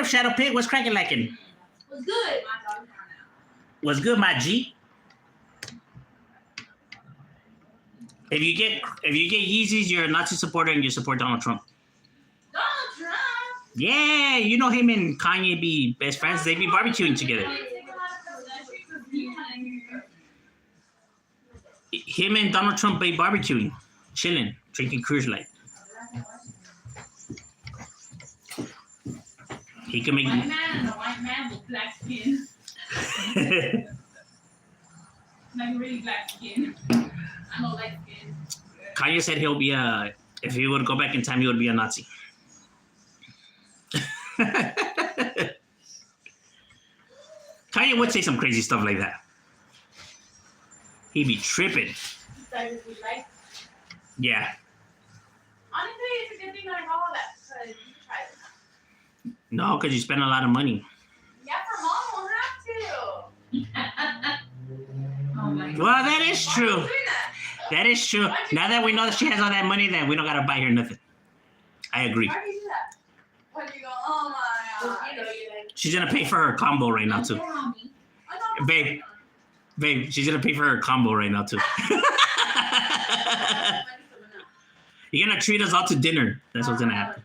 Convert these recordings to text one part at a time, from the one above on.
Shadow Pig? What's cracking lacking? Was good. What's good, my G? If you get Yeezys, you're a Nazi supporter and you support Donald Trump. Donald Trump? Yeah, you know him and Kanye be best friends. They be barbecuing together. Him and Donald Trump be barbecuing, chilling, drinking Coors Light. He can make White man and a white man with black skin. Like really black skin. I know light skin. Kanye said he'll be if he would go back in time, he would be a Nazi. Kanye would say some crazy stuff like that. He'd be tripping. Yeah. Honestly, it's a good thing that I got all that. So you can try it. No, because you spend a lot of money. Yeah, for mom, we'll have to. Oh my God. Well, that is true. Why are you doing that? That is true. Now that we know that she has all that money, then we don't gotta buy her nothing. I agree. Why do you do that? When you go, oh my God. You know, you're like, She's gonna pay for her combo right now too. Babe, she's gonna pay for her combo right now too. You're gonna treat us all to dinner. That's what's gonna happen.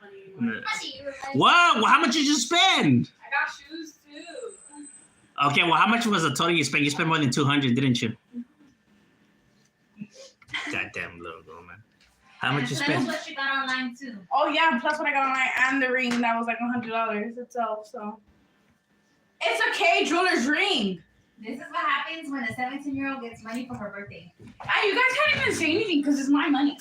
What? Well, how much did you spend? I got shoes too. Okay, well, how much was the total you spent? You spent more than 200, didn't you? Goddamn little girl, man. How much you spent? That's what you got online too. Oh yeah, plus what I got online and the ring that was like $100 itself. So it's a K jeweler's ring. This is what happens when a 17-year-old gets money for her birthday. And you guys can't even say anything because it's my money.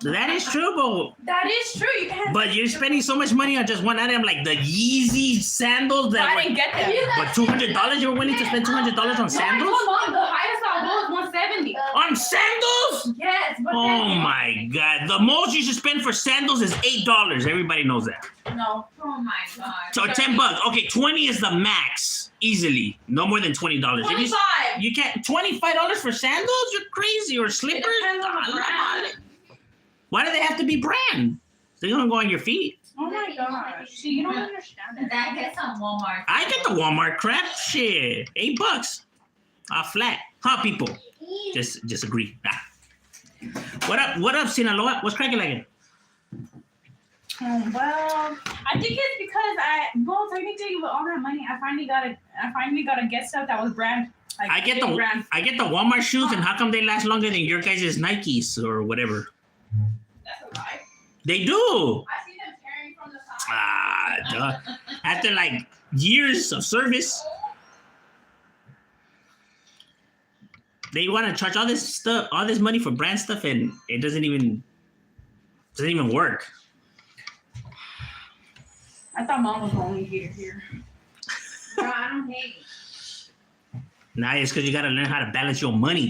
That is true, but That is true. You can't. but you're spending so much money on just one item, like the Yeezy sandals that I were. didn't get them. But $200, you were willing to spend $200 on No, I told sandals? Mom the highest I'll go is 170. On sandals? Yes, but Oh then my God! The most you should spend for sandals is $8. Everybody knows that. no. Oh my God. So $10. Okay, 20 is the max, easily. No more than $20. If 25. you can't $25 for sandals? You're crazy. Or slippers? depends on the brand. Why do they have to be brand? They're gonna go on your feet. Oh my gosh. See, you don't understand it. That gets on Walmart. I get the Walmart crap. Shit, $8. Flat, huh, people? Just agree. Ah. What up, Sinaloa? What's cracking like it? Well, I think it's because technically with all that money, I finally got to get stuff that was brand. Like, I get brand. the Walmart shoes, and how come they last longer than your guys' Nikes or whatever? That's a lie. They do. I see them tearing from the side. Duh. After like years of service, they want to charge all this stuff, all this money for brand stuff, and it doesn't even work. I thought Mom was the only hater here. Bro, I don't hate. Nah, it's because you gotta learn how to balance your money,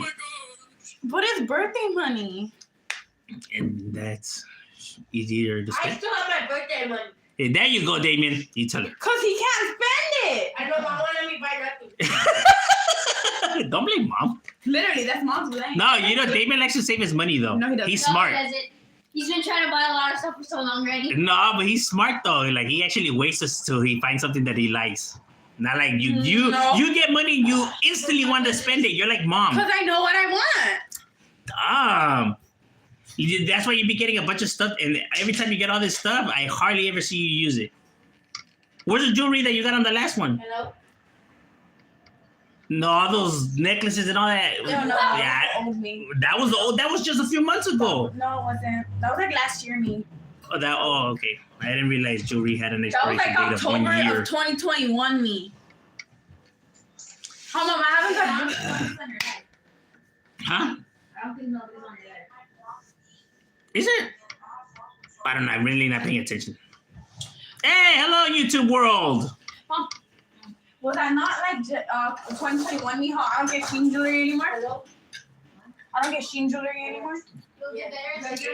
But it's birthday money. and that's easier to I spend. still have my birthday money. Hey, there you go, Damien. You tell her. Because he can't spend it. I know Mom wanted me to buy nothing. Don't blame Mom. Literally, that's Mom's blame. No, you know Damien likes to save his money though. No, he doesn't. He's smart. He's been trying to buy a lot of stuff for so long already. No, but he's smart though. Like he actually waits till he finds something that he likes. Not like you. No. You get money, you instantly want to spend it. You're like Mom. Because I know what I want. That's why you be getting a bunch of stuff, and every time you get all this stuff, I hardly ever see you use it. Where's the jewelry that you got on the last one? Hello? No, all those necklaces and all that. No, Yeah, old me. that was old. That was just a few months ago. No, it wasn't. That was like last year me. Oh, okay. I didn't realize jewelry had an That was expiration like date of 1 October year. of 2021 me. Hold on, I haven't got Huh? I don't think nobody's on there. Is it? I don't know. I'm really not paying attention. Hey, hello, YouTube world. Was I not like 2021 me? How I don't get Sheen jewelry anymore? I don't get Sheen jewelry anymore.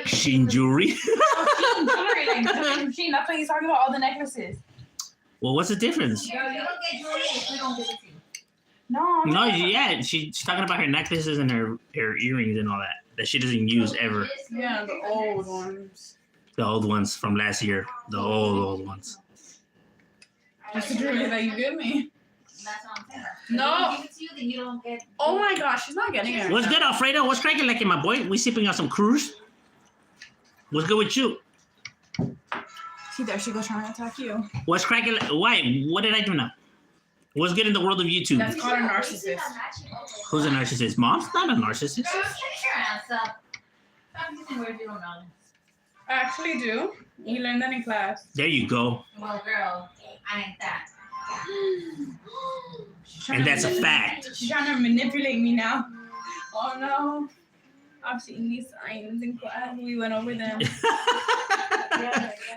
Sheen jewelry. Oh, Sheen jewelry, like Sheen. That's what he's talking about. All the necklaces. Well, what's the difference? You don't get jewelry if we don't give it to you. No. No, yeah, she's talking about her necklaces and her earrings and all that she doesn't use ever. Yeah, the old ones. The old ones from last year. The old ones. That's the jersey that you give me. That's what I'm saying. No. If I give it to you, then you don't get. Oh my gosh, she's not getting it. What's good, Alfredo? What's cracking, like, my boy? We sipping on some cruise. What's good with you? See, there she goes trying to attack you. What's cracking? Why? What did I do now? What's good in the world of YouTube? That's called a narcissist. Who's a narcissist? Mom's not a narcissist. Girl, shut your ass up. Stop using words you don't know. I actually do. You learned that in class. There you go. Well, girl, I ain't that. And that's a fact. She's trying to manipulate me now. Oh no. I've seen these signs in class. We went over them.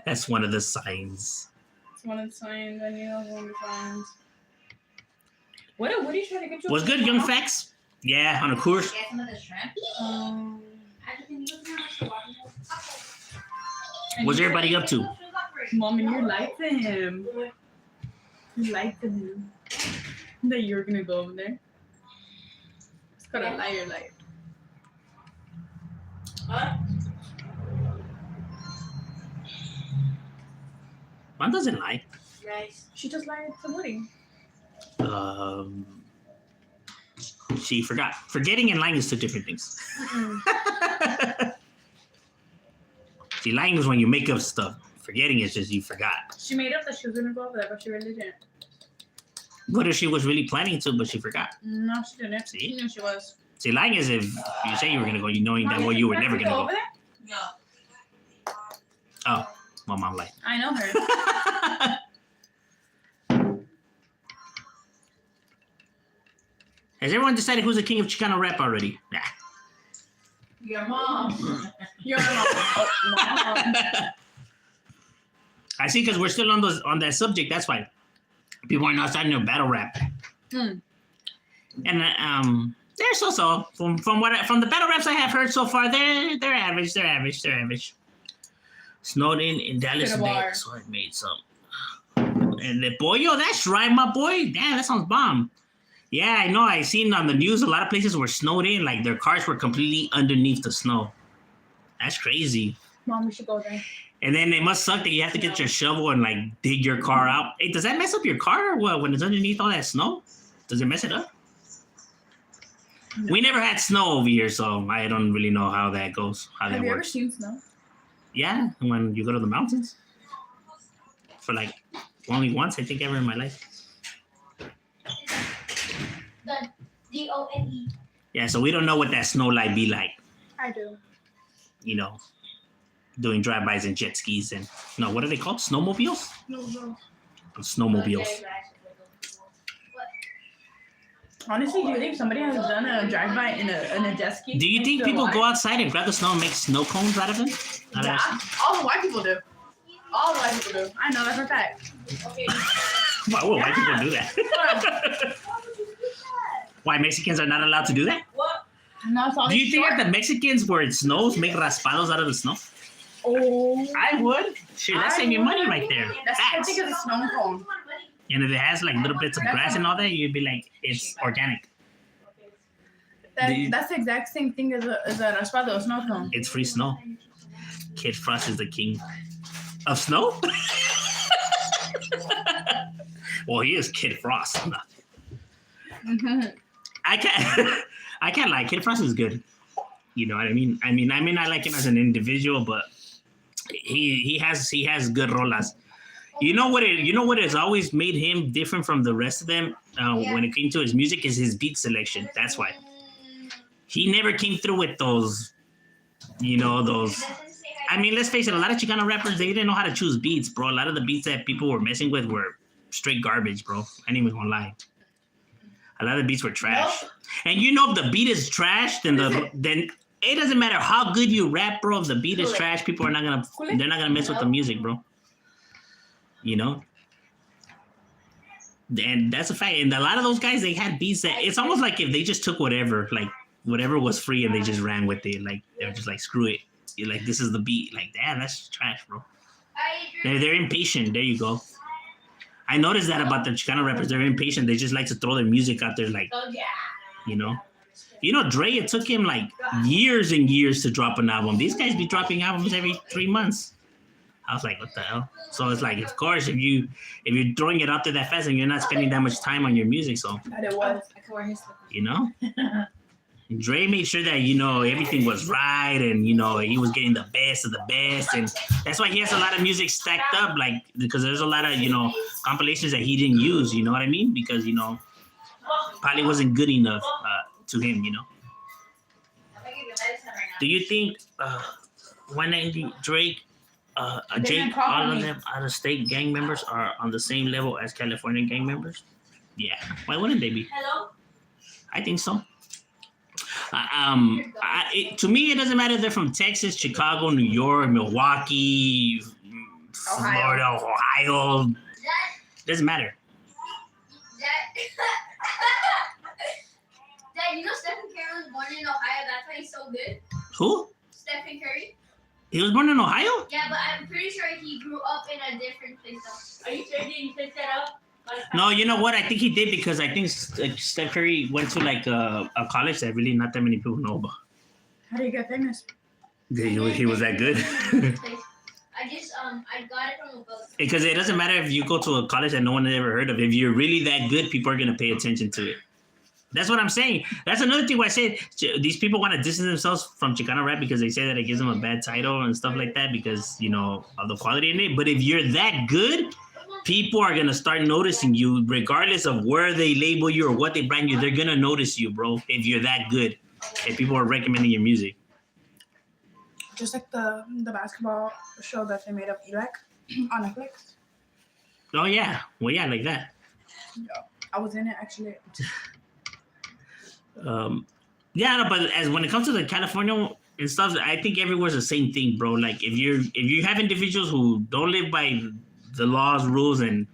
That's one of the signs. It's one of the signs. I knew that was one of the signs. What are you trying to get you? What's good, young facts? Yeah, on a course. Get some of the shrimp. I just think you look nice. What's everybody up to? Mom, and you're light to him. You light to him. That you're gonna go over there. It's called a liar light. What? Mom doesn't lie. Rice. She just lied to Woody. She forgot. Forgetting and lying is two different things. See, lying is when you make up stuff. Forgetting is just you forgot. She made up that she was gonna go over there, but she really didn't. What if she was really planning to, but she forgot? No, she didn't. See? She knew she was. See, lying is if you say you were gonna go, you knowing that well you were never gonna go. over there? No. Oh, well, Mom lied. I know her. Has everyone decided who's the king of Chicano rap already? Nah. Your mom. Your mom. Oh, mom. I see, because we're still on that subject. That's why people are not starting to battle rap. Hmm. And they're so from the battle raps I have heard so far. They're average. They're average. Snowed in Dallas today, so I made some. And the boy, yo, that's right, my boy. Damn, that sounds bomb. Yeah, I know. I seen on the news a lot of places were snowed in, like their cars were completely underneath the snow. That's crazy. Mom, we should go there. And then it must suck that you have to get your shovel and like dig your car out. Hey, does that mess up your car or what? When it's underneath all that snow, does it mess it up? No. We never had snow over here, so I don't really know how that goes. How that Have you ever works. seen snow? Yeah, when you go to the mountains. For like only once, I think, ever in my life. The DONE. Yeah, so we don't know what that snow light be like. I do. You know, doing drive-bys and jet skis and no, what are they called? Snowmobiles? No. Snowmobiles. Honestly, do you think somebody has done a drive-by in a jet ski? Do you think people go outside and grab the snow and make snow cones out of them? Yeah, all the white people do. All the white people do. I know that's a fact. Okay. Why would white people do that? Why Mexicans are not allowed to do that? What? No, it's all Do you think that the Mexicans, where it snows, make raspados out of the snow? Oh. I would. Shit, that's saving your money right there. That's what I Facts. think of a snow cone. And if it has like little bits of grass and all that, you'd be like, it's organic. That's the exact same thing as a raspado, a snow cone. It's free snow. Kid Frost is the king of snow. Well, he is Kid Frost. Mm-hmm. I can't lie. Kid Frost is good. You know what I mean? I may not like him as an individual, but he has good rolas. You know what has always made him different from the rest of them when it came to his music is his beat selection. That's why he never came through with those. I mean, let's face it. A lot of Chicano rappers, they didn't know how to choose beats, bro. A lot of the beats that people were messing with were straight garbage, bro. I ain't even gonna lie. A lot of the beats were trash. Nope. And if the beat is trash, then it doesn't matter how good you rap, bro. If the beat is trash, people are not gonna mess with the music, bro. You know? And that's a fact. And a lot of those guys, they had beats that it's almost like if they just took whatever was free and they just ran with it. Like they're just like, screw it. You're like, this is the beat. Like, damn, that's trash, bro. They're impatient. There you go. I noticed that about the Chicano rappers. They're impatient. They just like to throw their music out there, like, Dre, it took him like years and years to drop an album. These guys be dropping albums every 3 months. I was like, what the hell? So it's like, of course, if you're throwing it out there that fast and you're not spending that much time on your music, so But it was. I can wear his slippers. you know, Dre made sure that everything was right, and he was getting the best of the best, and that's why he has a lot of music stacked up, like because there's a lot of compilations that he didn't use. You know what I mean? Because probably wasn't good enough to him. Do you think 190 Drake? Jake, all of them out-of-state gang members are on the same level as California gang members? Yeah. Why wouldn't they be? Hello? I think so. To me, it doesn't matter if they're from Texas, Chicago, New York, Milwaukee, Florida, Ohio. Doesn't matter. Dad, Stephen Curry was born in Ohio. That's why he's so good. Who? Stephen Curry. He was born in Ohio? Yeah, but I'm pretty sure he grew up in a different place though. Are you sure he didn't pick that up? No, you know what? I think he did because I think Steph Curry went to like a college that really not that many people know about. How do you get famous? He was that good. I got it from a book. Because it doesn't matter if you go to a college that no one had ever heard of. If you're really that good, people are gonna pay attention to it. That's what I'm saying. That's another thing why I said these people want to distance themselves from Chicano rap because they say that it gives them a bad title and stuff like that because, of the quality in it. But if you're that good, people are going to start noticing you regardless of where they label you or what they brand you. They're going to notice you, bro, if you're that good. If people are recommending your music. Just like the basketball show that they made of Elec on Netflix. Oh, yeah. Well, yeah, like that. Yeah, I was in it, actually. But as when it comes to the California and stuff, I think everywhere's the same thing, bro. Like if you have individuals who don't live by the laws, rules, and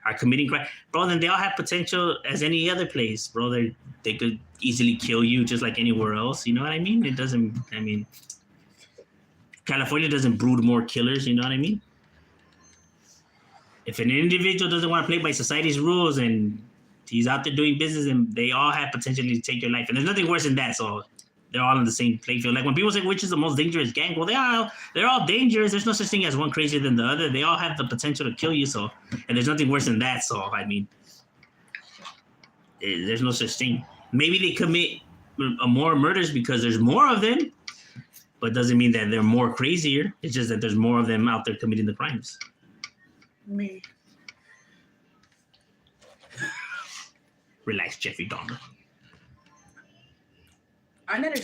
are committing crime, bro, then they all have potential as any other place, bro. They could easily kill you just like anywhere else. You know what I mean? California doesn't brood more killers. You know what I mean? If an individual doesn't want to play by society's rules and he's out there doing business and they all have potentially to take your life. And there's nothing worse than that. So they're all in the same playfield. Like when people say which is the most dangerous gang, well, they're all dangerous. There's no such thing as one crazier than the other. They all have the potential to kill you. So, and there's nothing worse than that. So, there's no such thing. Maybe they commit more murders because there's more of them, but doesn't mean that they're more crazier. It's just that there's more of them out there committing the crimes. Me. Relax, Jeffrey Dahmer. I never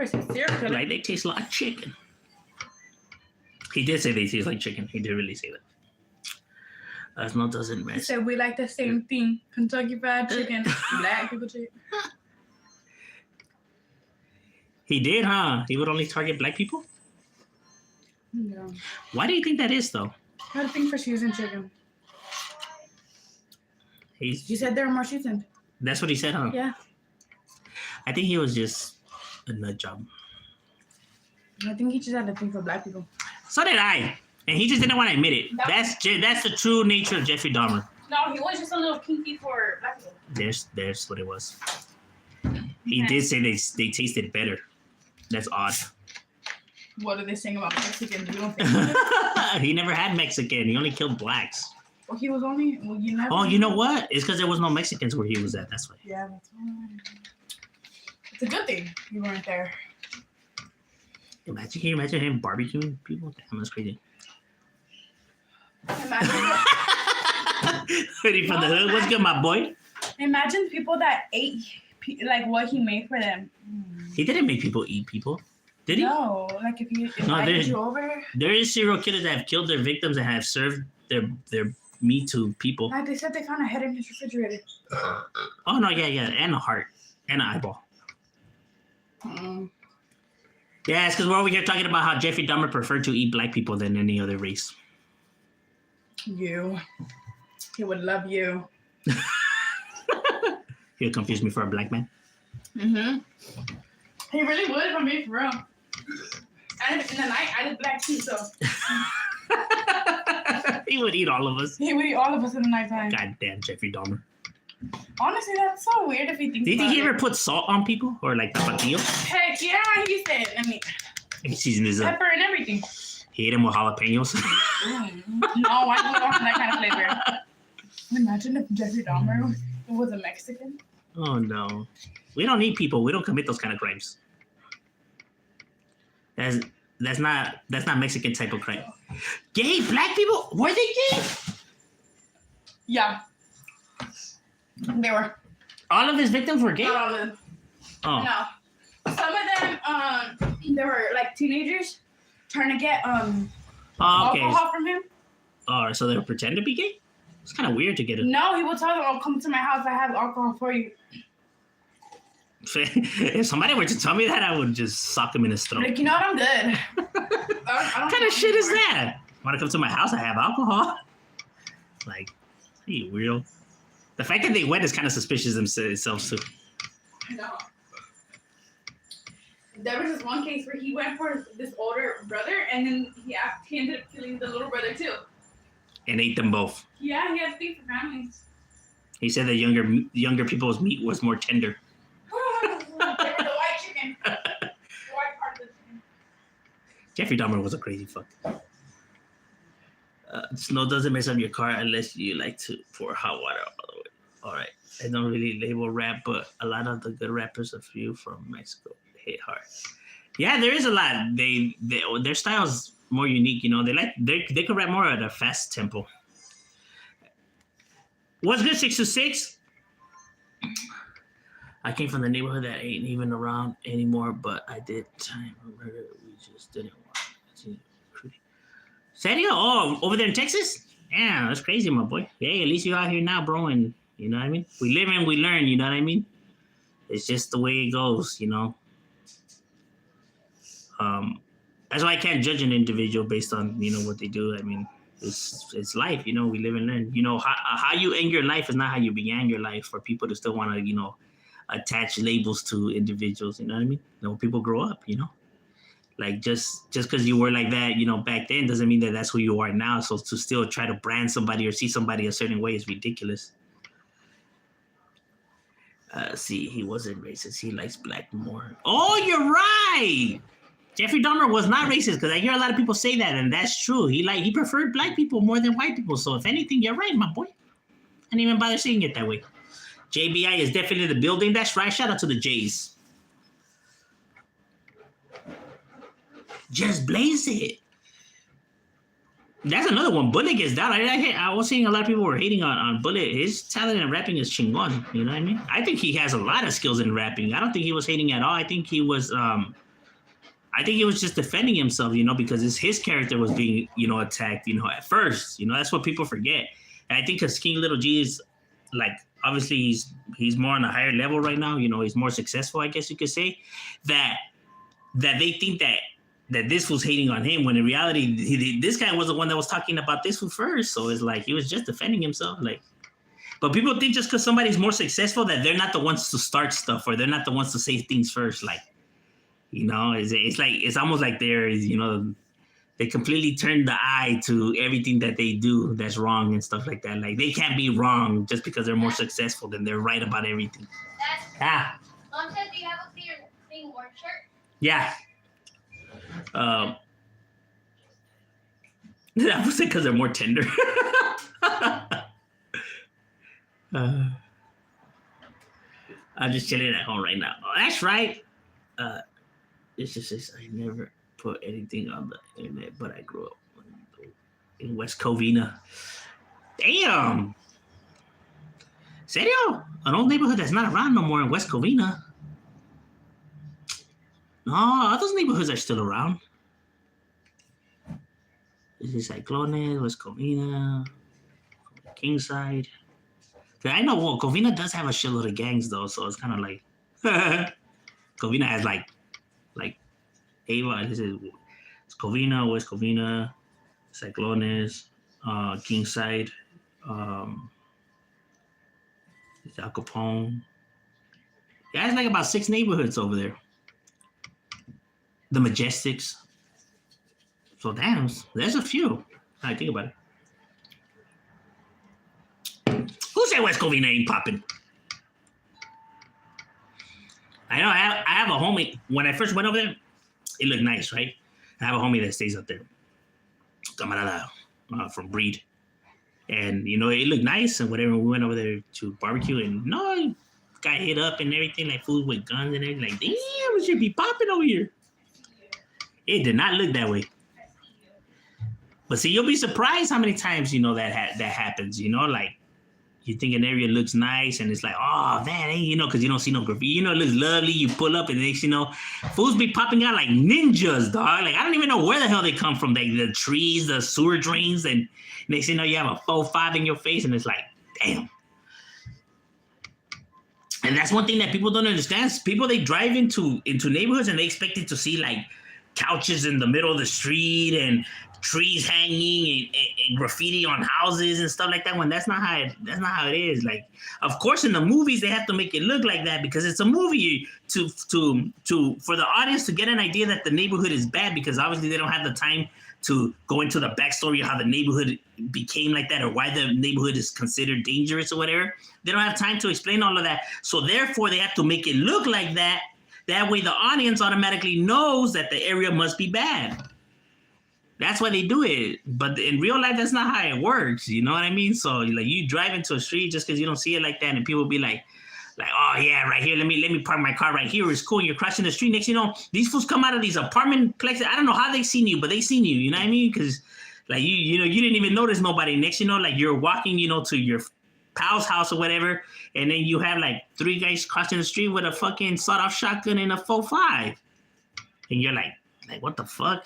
said serial killer. Like they taste like chicken. He did say they taste like chicken. He did really say that. As no doesn't He matter. said we like the same thing. Kentucky Fried Chicken, black people chicken. He did, huh? He would only target black people? No. Why do you think that is, though? I had a thing for seasoned chicken. You He said they were more seasoned. That's what he said, huh? Yeah. I think he was just a nut job. I think he just had a thing for black people. So did I. And he just didn't want to admit it. That's the true nature of Jeffrey Dahmer. No, he was just a little kinky for black people. There's what it was. He did say they tasted better. That's odd. What are they saying about Mexicans? You don't think? He never had Mexican. He only killed blacks. Well, he was only. Well, you never. Oh, you know what? It's because there was no Mexicans where he was at. That's why. Yeah, that's fine. It's a good thing you weren't there. Can you imagine him barbecuing people? Damn, that's crazy. Imagine, Ready from the hood? What's good, my boy? imagine people that ate like what he made for them. He didn't make people eat people, did he? No, like if he invited you over. There is serial killers that have killed their victims and have served their meat to people. Like they said they found a head in his refrigerator. Oh no, yeah, and a heart and an eyeball. Yeah, it's because we're over here talking about how Jeffrey Dahmer preferred to eat black people than any other race. You. He would love you. He'll confuse me for a black man. Mm-hmm. He really would, if I'm being for real. And in the night, I look black too, so. He would eat all of us. He would eat all of us in the nighttime. Goddamn Jeffrey Dahmer. Honestly, that's so weird if he thinks Do you think about he it. ever put salt on people? Or like tapatio? Heck yeah, he said. I mean, He seasoned his up. pepper and everything. He ate them with jalapenos. No, I don't have that kind of flavor. Imagine if Jeffrey Dahmer was a Mexican. Oh no, we don't need people. We don't commit those kind of crimes. That's not Mexican type of crime. Gay black people, were they gay? Yeah. They were. All of his victims were gay. Not all of them. Oh. No. Some of them, they were like teenagers trying to get Oh, okay. alcohol from him. Oh, so they would pretend to be gay? It's kind of weird to get it. No, he would tell them, "I'll come to my house. I have alcohol for you." If somebody were to tell me that, I would just sock him in his throat. Like, you know what? I'm good. What kind of shit is that? Want to come to my house? I have alcohol. Like, you weirdo. The fact that they went is kind of suspicious themselves too. No. There was this one case where he went for this older brother, and then he ended up killing the little brother too. And ate them both. Yeah, he had things for families. He said that younger people's meat was more tender. The white chicken. The white part of the chicken. Jeffrey Dahmer was a crazy fuck. Snow doesn't mess up your car unless you like to pour hot water all the way. All right. I don't really label rap, but a lot of the good rappers, a few from Mexico, hit hard. Yeah, there is a lot. Their style's more unique, you know. They could rap more at a fast tempo. What's good, 626? I came from the neighborhood that ain't even around anymore, but I did time murder. We just didn't want to. Serio? Oh, over there in Texas? Yeah, that's crazy, my boy. Hey, at least you're out here now, bro, and you know what I mean? We live and we learn, you know what I mean? It's just the way it goes, you know? That's why I can't judge an individual based on, you know, what they do. I mean, it's life, you know, we live and learn. You know, how you end your life is not how you began your life for people to still want to, you know, attach labels to individuals, you know what I mean? You know, people grow up, you know? Like, just because you were like that, you know, back then doesn't mean that that's who you are now. So to still try to brand somebody or see somebody a certain way is ridiculous. See, he wasn't racist. He likes black more. Oh, you're right. Jeffrey Dahmer was not racist, because I hear a lot of people say that, and that's true. He preferred black people more than white people. So if anything, you're right, my boy. I didn't even bother saying it that way. JBI is definitely the building. That's right. Shout out to the Jays. Just blaze it. That's another one. Bullet gets down. I was seeing a lot of people were hating on Bullet. His talent in rapping is chingon. You know what I mean? I think he has a lot of skills in rapping. I don't think he was hating at all. I think he was just defending himself, you know, because his character was being, you know, attacked, you know, at first. You know, that's what people forget. And I think because King Little G is, like, obviously he's more on a higher level right now. You know, he's more successful, I guess you could say. That they think that this was hating on him, when in reality, this guy was the one that was talking about this one first. So it's like he was just defending himself. Like, but people think just because somebody's more successful that they're not the ones to start stuff, or they're not the ones to say things first. Like, you know, it's almost like they're, you know, they completely turn the eye to everything that they do that's wrong and stuff like that. Like, they can't be wrong just because they're more successful than they're right about everything. Mom said, do you have a clean work shirt? Yeah. I would say because they're more tender. I'm just chilling at home right now. Oh, that's right. It's just I never put anything on the internet, but I grew up in West Covina. Damn. Serio? An old neighborhood that's not around no more in West Covina. No, those neighborhoods are still around. This is Cyclones, West Covina, Kingside. I know, well, Covina does have a shitload of gangs, though, so it's kind of like... Covina has, like Ava, this is Covina, West Covina, Cyclones, Kingside, Al Capone. Yeah, it's like about 6 neighborhoods over there. The Majestics. So damn, there's a few. I think about it. Who said West Covina ain't popping? I know. I have a homie. When I first went over there, it looked nice, right? I have a homie that stays up there. camarada from Breed. And, you know, it looked nice and whatever. We went over there to barbecue and no, got hit up and everything, like fools with guns and everything. Like, damn, it should be popping over here. It did not look that way. But see, you'll be surprised how many times, you know, that happens, you know, like you think an area looks nice and it's like, oh, man, hey, you know, because you don't see no graffiti. You know, it looks lovely. You pull up and next, you know, fools be popping out like ninjas, dog. Like, I don't even know where the hell they come from. Like the trees, the sewer drains, and next you know, you have a 4-5 in your face and it's like, damn. And that's one thing that people don't understand. People, they drive into neighborhoods and they expect it to see like couches in the middle of the street and trees hanging and graffiti on houses and stuff like that. When that's not how it is. Like, of course, in the movies they have to make it look like that because it's a movie to for the audience to get an idea that the neighborhood is bad, because obviously they don't have the time to go into the backstory of how the neighborhood became like that or why the neighborhood is considered dangerous or whatever. They don't have time to explain all of that. So therefore they have to make it look like that. That way the audience automatically knows that the area must be bad. That's why they do it. But in real life, that's not how it works. You know what I mean? So like you drive into a street just because you don't see it like that, and people be like, oh yeah, right here. Let me park my car right here. It's cool. And you're crossing the street. Next, you know, these fools come out of these apartment plexes. I don't know how they seen you, but they seen you. You know what I mean? Because like you know, you didn't even notice nobody. Next, you know, like you're walking, you know, to your pal's house or whatever, and then you have like 3 guys crossing the street with a fucking sawed-off shotgun and a 4.5, and you're like what the fuck?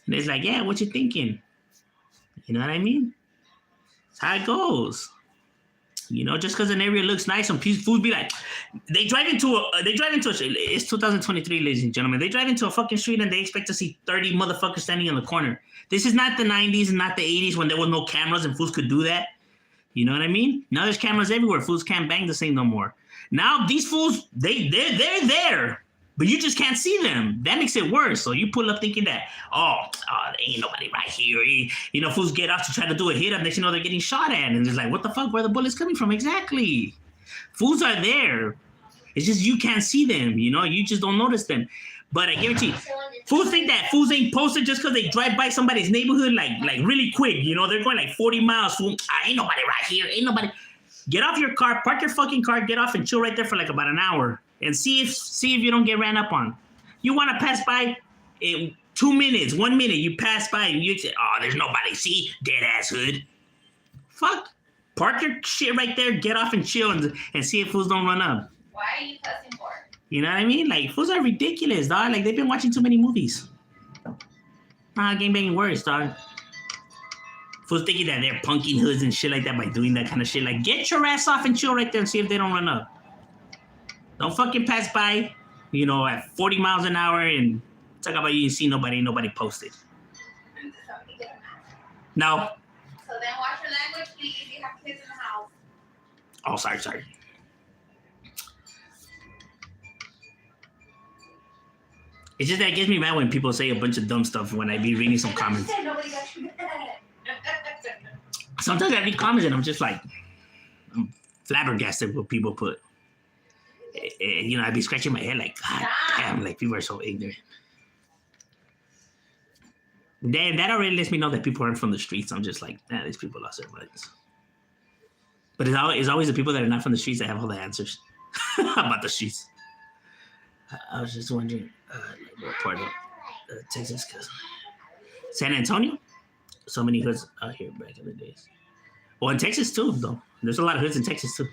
And it's like, yeah, what you thinking? You know what I mean? That's how it goes. You know, just because an area looks nice, some fools be like, they drive into it's 2023, ladies and gentlemen. They drive into a fucking street and they expect to see 30 motherfuckers standing in the corner. This is not the 90s and not the 80s when there was no cameras and fools could do that. You know what I mean? Now there's cameras everywhere. Fools can't bang the same no more. Now these fools, they're there. But you just can't see them. That makes it worse. So you pull up thinking that, there ain't nobody right here. You know, fools get off to try to do a hit up. Next you know, they're getting shot at. And it's like, what the fuck? Where are the bullets coming from? Exactly. Fools are there. It's just you can't see them. You know, you just don't notice them. But I guarantee you, fools think that fools ain't posted just because they drive by somebody's neighborhood like really quick. You know, they're going like 40 miles. Fool. Ain't nobody right here. Ain't nobody. Get off your car. Park your fucking car. Get off and chill right there for like about an hour. And see if you don't get ran up on. You want to pass by in 2 minutes, 1 minute, you pass by and you say, there's nobody. See, dead ass hood. Fuck. Park your shit right there, get off and chill and see if fools don't run up. Why are you cussing for? You know what I mean? Like, fools are ridiculous, dog. Like, they've been watching too many movies. Game banging worse, dog. Fools thinking that they're punking hoods and shit like that by doing that kind of shit. Like, get your ass off and chill right there and see if they don't run up. Don't fucking pass by, you know, at 40 miles an hour and talk about you didn't see nobody posted. No. So then watch your language, please. You have kids in the house. Oh, sorry. It's just that it gets me mad when people say a bunch of dumb stuff when I be reading some comments. Nobody got you mad. Sometimes I read comments and I'm just like, I'm flabbergasted with what people put. You know, I'd be scratching my head like, God damn, like people are so ignorant. Then that already lets me know that people aren't from the streets. I'm just like, these people lost their minds. But it's always the people that are not from the streets that have all the answers about the streets. I was just wondering, what part of Texas? Cause San Antonio, so many hoods out here back in the days. Well, in Texas too, though. There's a lot of hoods in Texas too.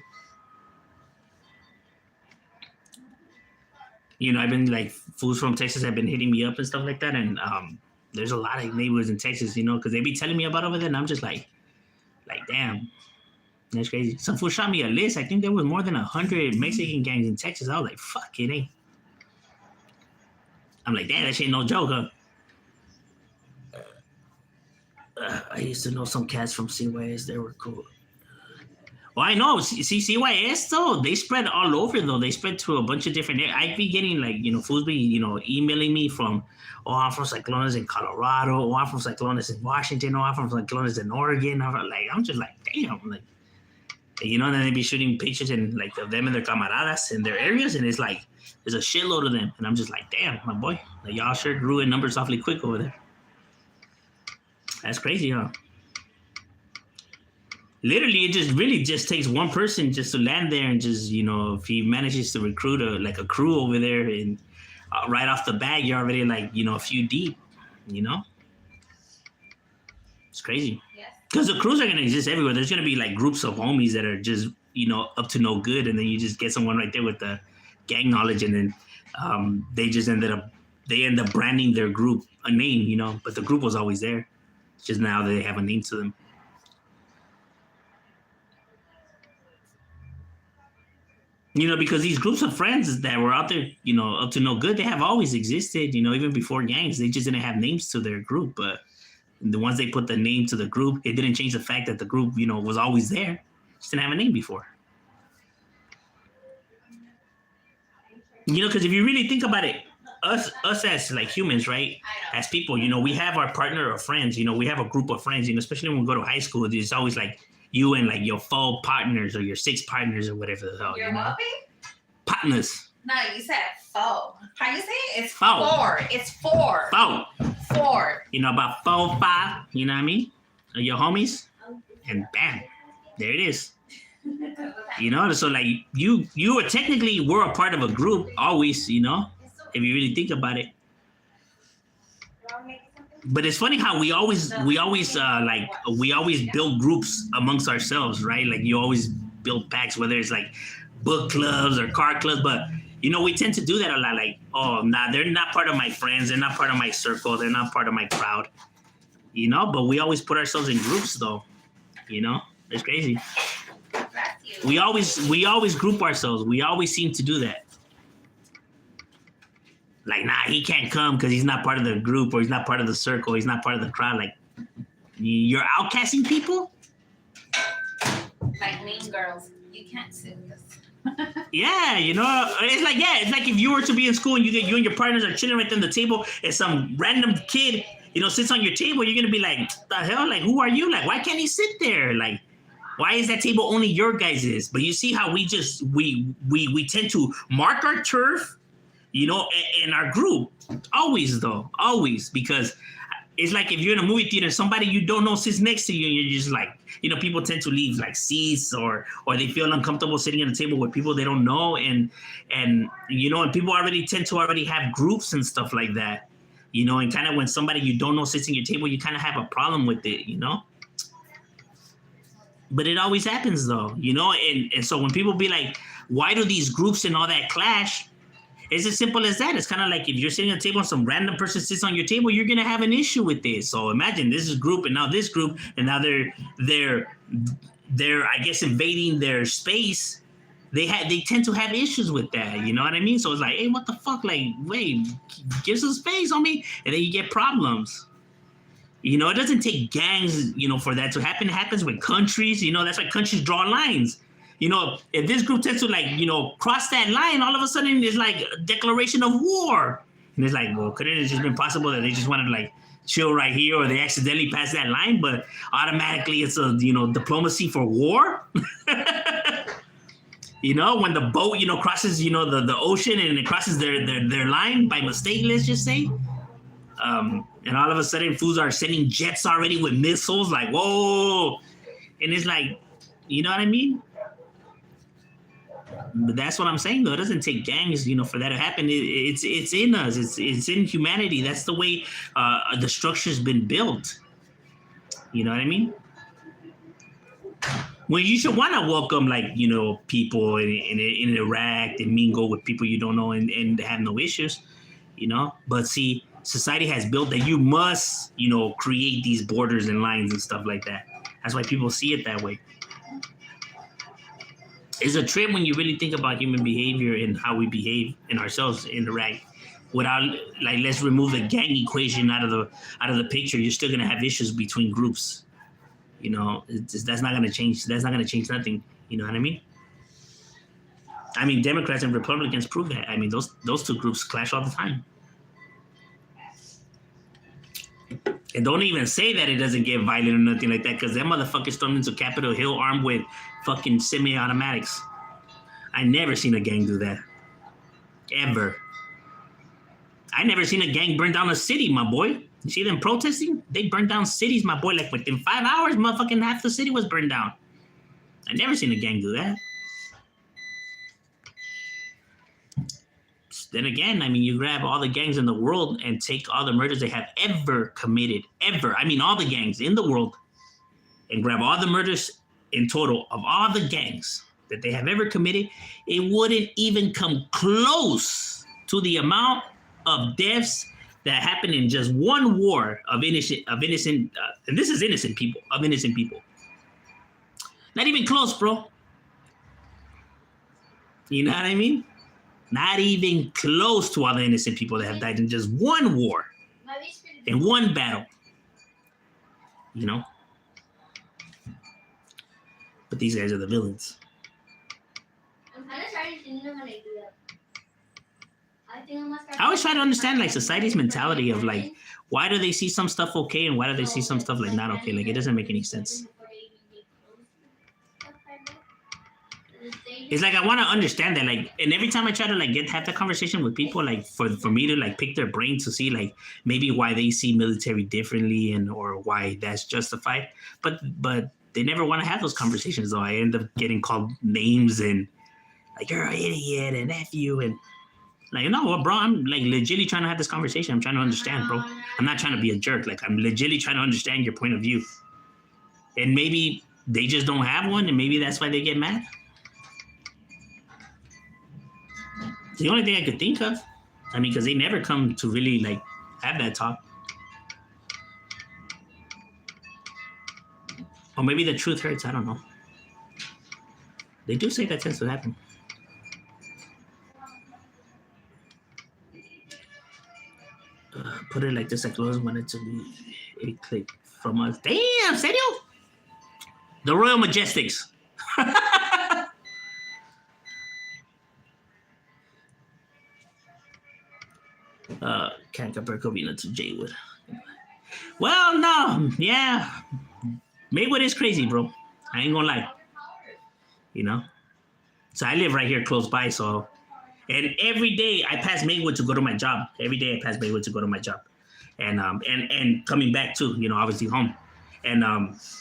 You know, I've been like, fools from Texas have been hitting me up and stuff like that. And there's a lot of neighborhoods in Texas, you know, because they be telling me about over there. And I'm just like, damn, that's crazy. Some fool shot me a list. I think there was more than 100 Mexican gangs in Texas. I was like, fuck, it ain't. I'm like, damn, that shit ain't no joke, huh? I used to know some cats from CYS. They were cool. Well, I know. See, CYS, though, they spread all over, though. They spread to a bunch of different areas. I'd be getting, like, you know, fools be, you know, emailing me from, I'm from Cyclones in Colorado. I'm from Cyclones in Washington. I'm from Cyclones in Oregon. I'm just like, damn. Like, you know, and then they be shooting pictures and, like, of them and their camaradas in their areas. And it's like, there's a shitload of them. And I'm just like, damn, my boy. Like, y'all sure grew in numbers awfully quick over there. That's crazy, huh? Literally, it just really just takes one person just to land there and just, if he manages to recruit a crew over there and right off the bat, you're already like, a few deep, you know? It's crazy. Yes. Because the crews are going to exist everywhere. There's going to be like groups of homies that are just, up to no good. And then you just get someone right there with the gang knowledge. And then they end up branding their group a name, but the group was always there. It's just now they have a name to them. Because these groups of friends that were out there, up to no good, they have always existed, even before gangs. They just didn't have names to their group. But the ones they put the name to the group, it didn't change the fact that the group, was always there. Just didn't have a name before. Because if you really think about it, us as like humans, right? As people, we have our partner or friends, we have a group of friends, especially when we go to high school, it's always like you and like your 4 partners or your 6 partners or whatever the hell. Your what? Partners. No, you said foe. How you say it? It's foe. 4. It's 4. Foe. 4. About 4, 5, you know what I mean? Your homies. And bam, there it is. So like you were technically were a part of a group always, if you really think about it. But it's funny how we always build groups amongst ourselves, right? Like you always build packs, whether it's like book clubs or car clubs. But we tend to do that a lot. Like, oh, nah, they're not part of my friends. They're not part of my circle. They're not part of my crowd. But we always put ourselves in groups, though. It's crazy. We always group ourselves. We always seem to do that. Like, nah, he can't come because he's not part of the group or he's not part of the circle. He's not part of the crowd. Like, you're outcasting people? Like Mean Girls. You can't sit with us. Yeah, it's like if you were to be in school and you and your partners are chilling right there on the table and some random kid, sits on your table, you're going to be like, the hell? Like, who are you? Like, why can't he sit there? Like, why is that table only your guys'? But you see how we tend to mark our turf, in our group. Always, though. Always. Because it's like if you're in a movie theater, somebody you don't know sits next to you, and you're just like, people tend to leave like seats or they feel uncomfortable sitting at a table with people they don't know. And people already tend to have groups and stuff like that, and kind of when somebody you don't know sits in your table, you kind of have a problem with it, But it always happens though, and so when people be like, why do these groups and all that clash? It's as simple as that. It's kind of like if you're sitting at a table and some random person sits on your table, you're gonna have an issue with this. So imagine this is group and now this group, and now they're I guess invading their space. They tend to have issues with that. You know what I mean? So it's like, hey, what the fuck? Like, wait, give some space on me, and then you get problems. It doesn't take gangs, for that to happen. It happens with countries. That's why countries draw lines. If this group tends to cross that line, all of a sudden it's like a declaration of war. And it's like, well, couldn't it have just been possible that they just wanted to chill right here, or they accidentally passed that line, but automatically it's a, diplomacy for war? When the boat, crosses, the ocean and it crosses their line by mistake, let's just say. And all of a sudden fools are sending jets already with missiles, like, whoa. And it's like, you know what I mean? But that's what I'm saying, though. It doesn't take gangs, for that to happen. It's in us. It's in humanity. That's the way the structure's been built. You know what I mean? Well, you should want to welcome, people and interact and mingle with people you don't know and have no issues, But see, society has built that you must, create these borders and lines and stuff like that. That's why people see it that way. It's a trip when you really think about human behavior and how we behave and ourselves interact. Without, let's remove the gang equation out of the picture. You're still gonna have issues between groups. That's not gonna change. That's not gonna change nothing. You know what I mean? I mean, Democrats and Republicans prove that. I mean, those two groups clash all the time. And don't even say that it doesn't get violent or nothing like that, because that motherfucker stormed into Capitol Hill armed with fucking semi-automatics. I never seen a gang do that. Ever. I never seen a gang burn down a city, my boy. You see them protesting? They burned down cities, my boy. Like within 5 hours, motherfucking half the city was burned down. I never seen a gang do that. Then again, I mean, you grab all the gangs in the world and take all the murders they have ever committed, ever. I mean, all the gangs in the world, and grab all the murders in total of all the gangs that they have ever committed, it wouldn't even come close to the amount of deaths that happened in just one war of innocent, and this is innocent people. Not even close, bro. You know what I mean? Not even close to all the innocent people that have died in just one war, in one battle. You know? But these guys are the villains. I'm kind of starting to know how to do that. I always try to understand like society's mentality of like, why do they see some stuff okay and why do they see some stuff like not okay? Like it doesn't make any sense. It's like I want to understand that, like, and every time I try to like have that conversation with people, like for me to like pick their brain to see like maybe why they see military differently and or why that's justified, but they never want to have those conversations. Though I end up getting called names and like you're an idiot and F you and like no, well, bro, I'm like legitimately trying to have this conversation. I'm trying to understand, bro. I'm not trying to be a jerk. Like I'm legitimately trying to understand your point of view, and maybe they just don't have one, and maybe that's why they get mad. The only thing I could think of. I mean, because they never come to really like have that talk. Or maybe the truth hurts. I don't know. They do say that tends to happen. Put it like this. I close wanted to be a click from us. Damn, serio? The Royal Majestics. Can't compare Covina to Jaywood. Well, no, yeah. Maywood is crazy, bro. I ain't gonna lie. You know? So I live right here close by, so and every day I pass Maywood to go to my job. Every day I pass Maywood to go to my job. And coming back too, you know, obviously home. And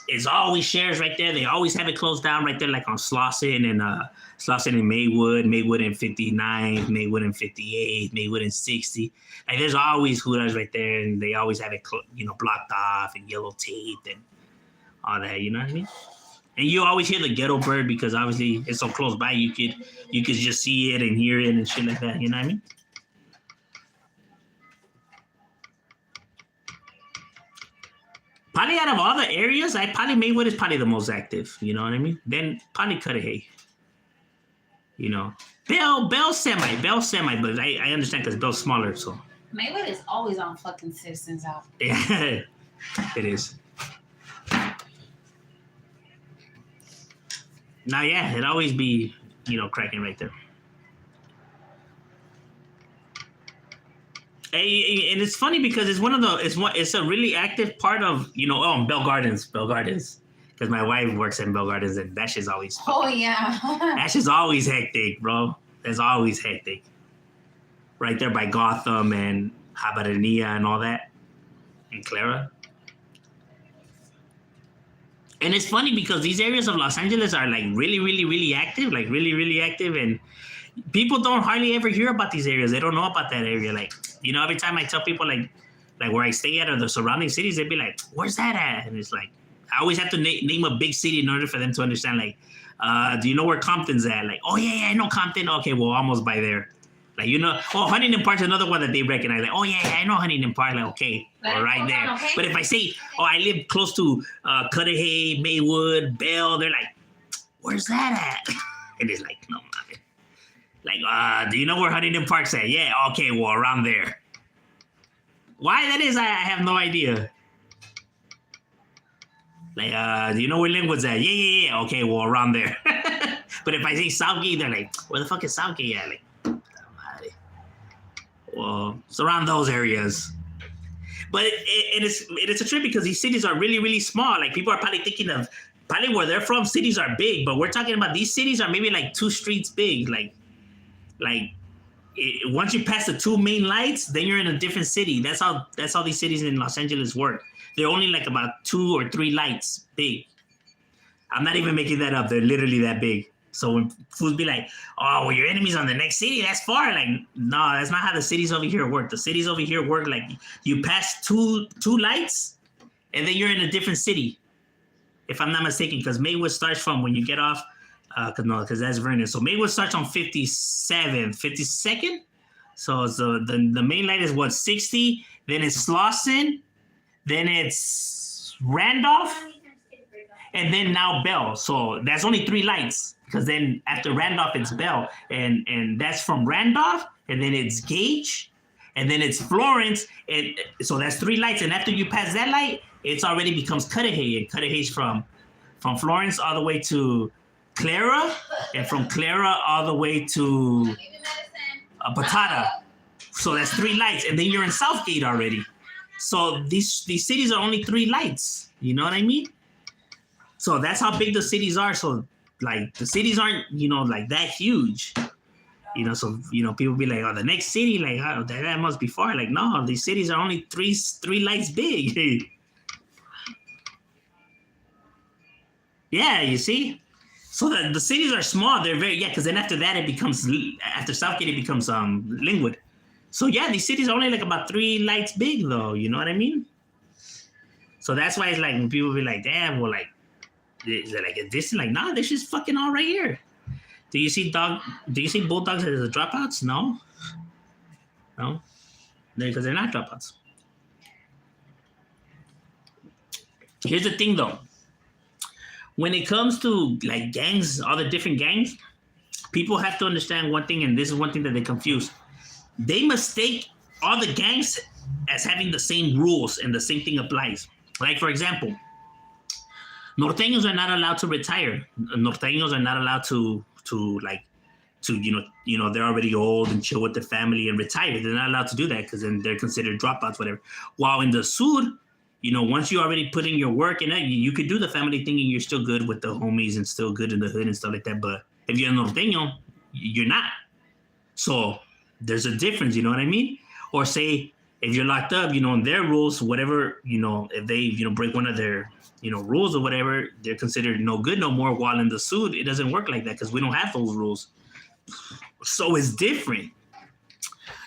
it's always shares right there. They always have it closed down right there, like on Slauson and Maywood, Maywood in 59, Maywood in 58, Maywood in 60. Like there's always hooters right there, and they always have it, blocked off and yellow taped and all that. You know what I mean? And you always hear the ghetto bird because obviously it's so close by. You could just see it and hear it and shit like that. You know what I mean? Probably out of all the areas, Maywood is probably the most active. You know what I mean? Then probably Cudahy. You know, Bell semi, but I understand because Bell's smaller, so. Maywood is always on fucking Citizens out. Yeah, it is. Now, yeah, it'd always be, cracking right there. And it's funny because it's it's a really active part of, Bell Gardens. Because my wife works in Bell Gardens and that shit's always Oh, yeah. that shit's always hectic, bro. It's always hectic. Right there by Gotham and Habanilla and all that. And Clara. And it's funny because these areas of Los Angeles are like really, really, really active. Like really, really active. And people don't hardly ever hear about these areas. They don't know about that area. Like, every time I tell people like where I stay at or the surrounding cities, they'd be like, where's that at? And it's like, I always have to name a big city in order for them to understand, like, do you know where Compton's at? Like, oh, yeah, I know Compton. Okay, well, almost by there. Like, Huntington Park's another one that they recognize. Like, oh, yeah, I know Huntington Park. Like, okay, well, right there. Okay. But if I say, I live close to Cudahy, Maywood, Bell, they're like, where's that at? And it's like, no, man. Like, do you know where Huntington Park's at? Yeah, okay, well, around there. Why that is, I have no idea. Like, do you know where Linwood's at? Yeah. Okay, well, around there. But if I say Southgate, they're like, where the fuck is Southgate at? Like, well, it's around those areas. But it's a trip because these cities are really, really small. Like, people are probably thinking of, where they're from, cities are big. But we're talking about these cities are maybe like 2 streets big. Like, once you pass the two main lights, then you're in a different city. That's how these cities in Los Angeles work. They're only like about 2 or 3 lights big. I'm not even making that up. They're literally that big. So when fools be like, oh, well, your enemy's on the next city, that's far. Like, no, that's not how the cities over here work. The cities over here work like you pass two lights, and then you're in a different city. If I'm not mistaken, because Maywood starts from when you get off, because that's Vernon. So Maywood starts on 52nd. So the main light is what, 60? Then it's Slauson. Then it's Randolph. And then now Bell. So that's only 3 lights. Because then after Randolph, it's Bell. And that's from Randolph. And then it's Gage. And then it's Florence. And so that's 3 lights. And after you pass that light, it's already becomes Cudahy. And Cudahy's from Florence all the way to Clara. And from Clara all the way to Batata. So that's 3 lights. And then you're in Southgate already. So these cities are only 3 lights. You know what I mean? So that's how big the cities are. So like the cities aren't, like that huge. So people be like, oh, the next city, like, oh, that must be far. Like, no, these cities are only three lights big. Yeah, you see? So the cities are small. They're because then after that, after Southgate, it becomes Linwood. So yeah, these cities are only like about 3 lights big though. You know what I mean? So that's why it's like when people be like, damn, well, like, is it like a distance? Like, nah, this is fucking all right here. Do you see bulldogs as the dropouts? No, because they're not dropouts. Here's the thing, though. When it comes to like gangs, all the different gangs, people have to understand one thing, and this is one thing that they confuse. They mistake all the gangs as having the same rules, and the same thing applies. Like, for example, Norteños are not allowed to retire. Norteños are not allowed to they're already old and chill with their family and retire. They're not allowed to do that because then they're considered dropouts, whatever. While in the Sur, once you already put in your work and you could do the family thing and you're still good with the homies and still good in the hood and stuff like that. But if you're a Norteño, you're not. So there's a difference, you know what I mean? Or say if you're locked up, in their rules, whatever, if they, break one of their, rules or whatever, they're considered no good no more. While in the Sud, it doesn't work like that because we don't have those rules. So it's different.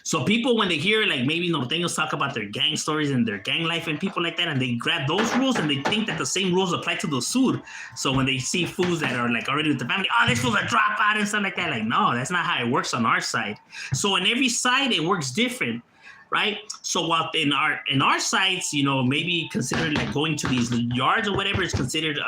So people, when they hear like maybe Norteños talk about their gang stories and their gang life and people like that, and they grab those rules and they think that the same rules apply to the Sud. So when they see fools that are like already with the family, oh, this fool's a dropout and stuff like that. Like, no, that's not how it works on our side. So in every side, it works different. Right. So while in our sites, maybe considered like going to these yards or whatever is considered,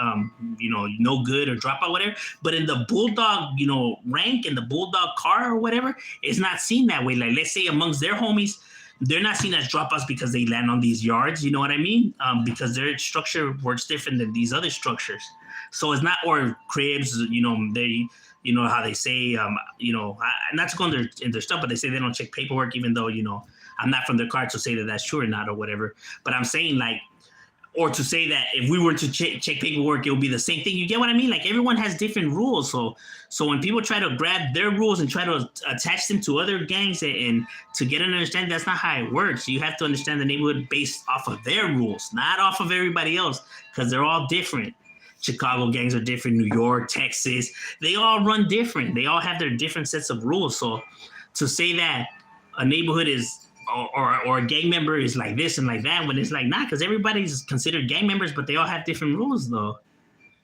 no good or dropout, whatever. But in the bulldog, rank in the bulldog car or whatever, it's not seen that way. Like, let's say amongst their homies, they're not seen as dropouts because they land on these yards. You know what I mean? Because their structure works different than these other structures. So it's not, or cribs, they, how they say, not to go in their stuff, but they say they don't check paperwork, even though, I'm not from their car to say that that's true or not or whatever. But I'm saying like, or to say that if we were to check paperwork, it would be the same thing. You get what I mean? Like everyone has different rules. So when people try to grab their rules and try to attach them to other gangs and to get an understanding, that's not how it works. You have to understand the neighborhood based off of their rules, not off of everybody else, because they're all different. Chicago gangs are different. New York, Texas, they all run different. They all have their different sets of rules. So to say that a neighborhood is, or a gang member is like this and like that, when it's like not, because everybody's considered gang members, but they all have different rules though.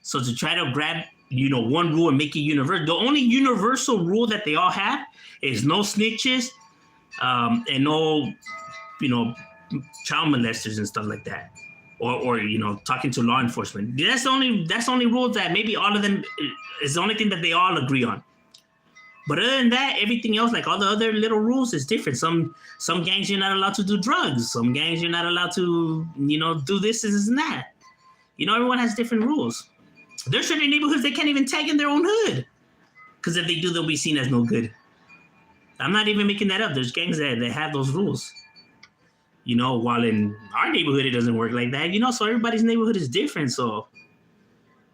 So to try to grab, one rule and make it universal, the only universal rule that they all have is no snitches, and no, child molesters and stuff like that, or talking to law enforcement. That's the only rule that maybe all of them is the only thing that they all agree on. But other than that, everything else, like all the other little rules, is different. Some gangs you're not allowed to do drugs. Some gangs you're not allowed to, do this and that. Everyone has different rules. There's certain neighborhoods they can't even tag in their own hood, because if they do, they'll be seen as no good. I'm not even making that up. There's gangs that have those rules. While in our neighborhood it doesn't work like that. So everybody's neighborhood is different. So,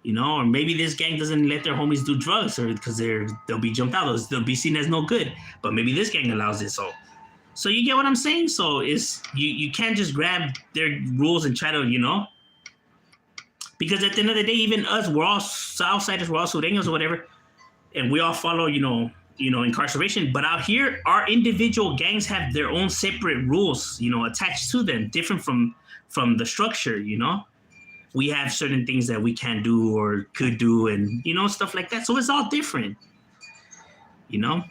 You know, or maybe this gang doesn't let their homies do drugs, or because they'll be jumped out. They'll be seen as no good. But maybe this gang allows it. So you get what I'm saying? So it's you can't just grab their rules and try to, you know, because at the end of the day, even us, we're all Southsiders, we're all Sureños or whatever, and we all follow, you know, incarceration. But out here, our individual gangs have their own separate rules, you know, attached to them, different from the structure, you know. We have certain things that we can do or could do, and, you know, stuff like that. So it's all different, you know.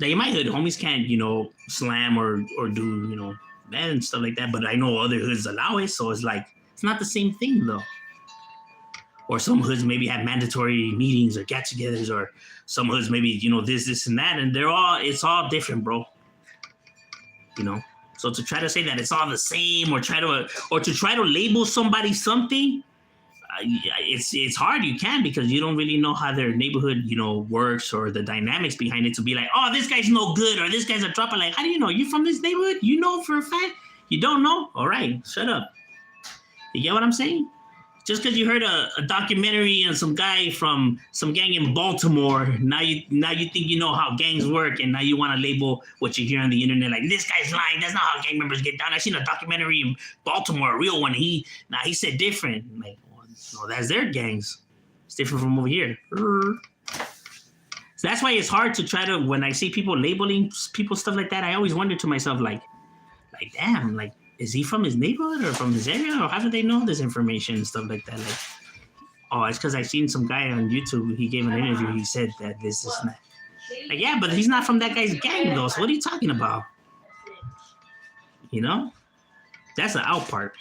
Like in my hood, homies can't, you know, slam or do, you know, that and stuff like that. But I know other hoods allow it, so it's like it's not the same thing though. Or some hoods maybe have mandatory meetings or get-togethers, or some hoods maybe, you know, this and that, and it's all different, bro. You know. So to try to say that it's all the same, or to try to label somebody something, it's hard. You can, because you don't really know how their neighborhood, you know, works, or the dynamics behind it, to be like, oh, this guy's no good, or this guy's a dropper. Like, how do you know? You from this neighborhood? You know for a fact? You don't know? All right, shut up. You get what I'm saying? Just because you heard a documentary on some guy from some gang in Baltimore, now you think you know how gangs work, and now you want to label what you hear on the internet like, this guy's lying. That's not how gang members get down. I seen a documentary in Baltimore, a real one. He said different. I'm like, no, that's their gangs. It's different from over here. So that's why it's hard to try to, when I see people labeling people stuff like that, I always wonder to myself, like damn, like, is he from his neighborhood or from his area, or how do they know this information and stuff like that? Like, oh, it's because I seen some guy on YouTube. He gave an interview. He said that this is not. Like, yeah, but he's not from that guy's gang though. So what are you talking about? You know, that's the out part.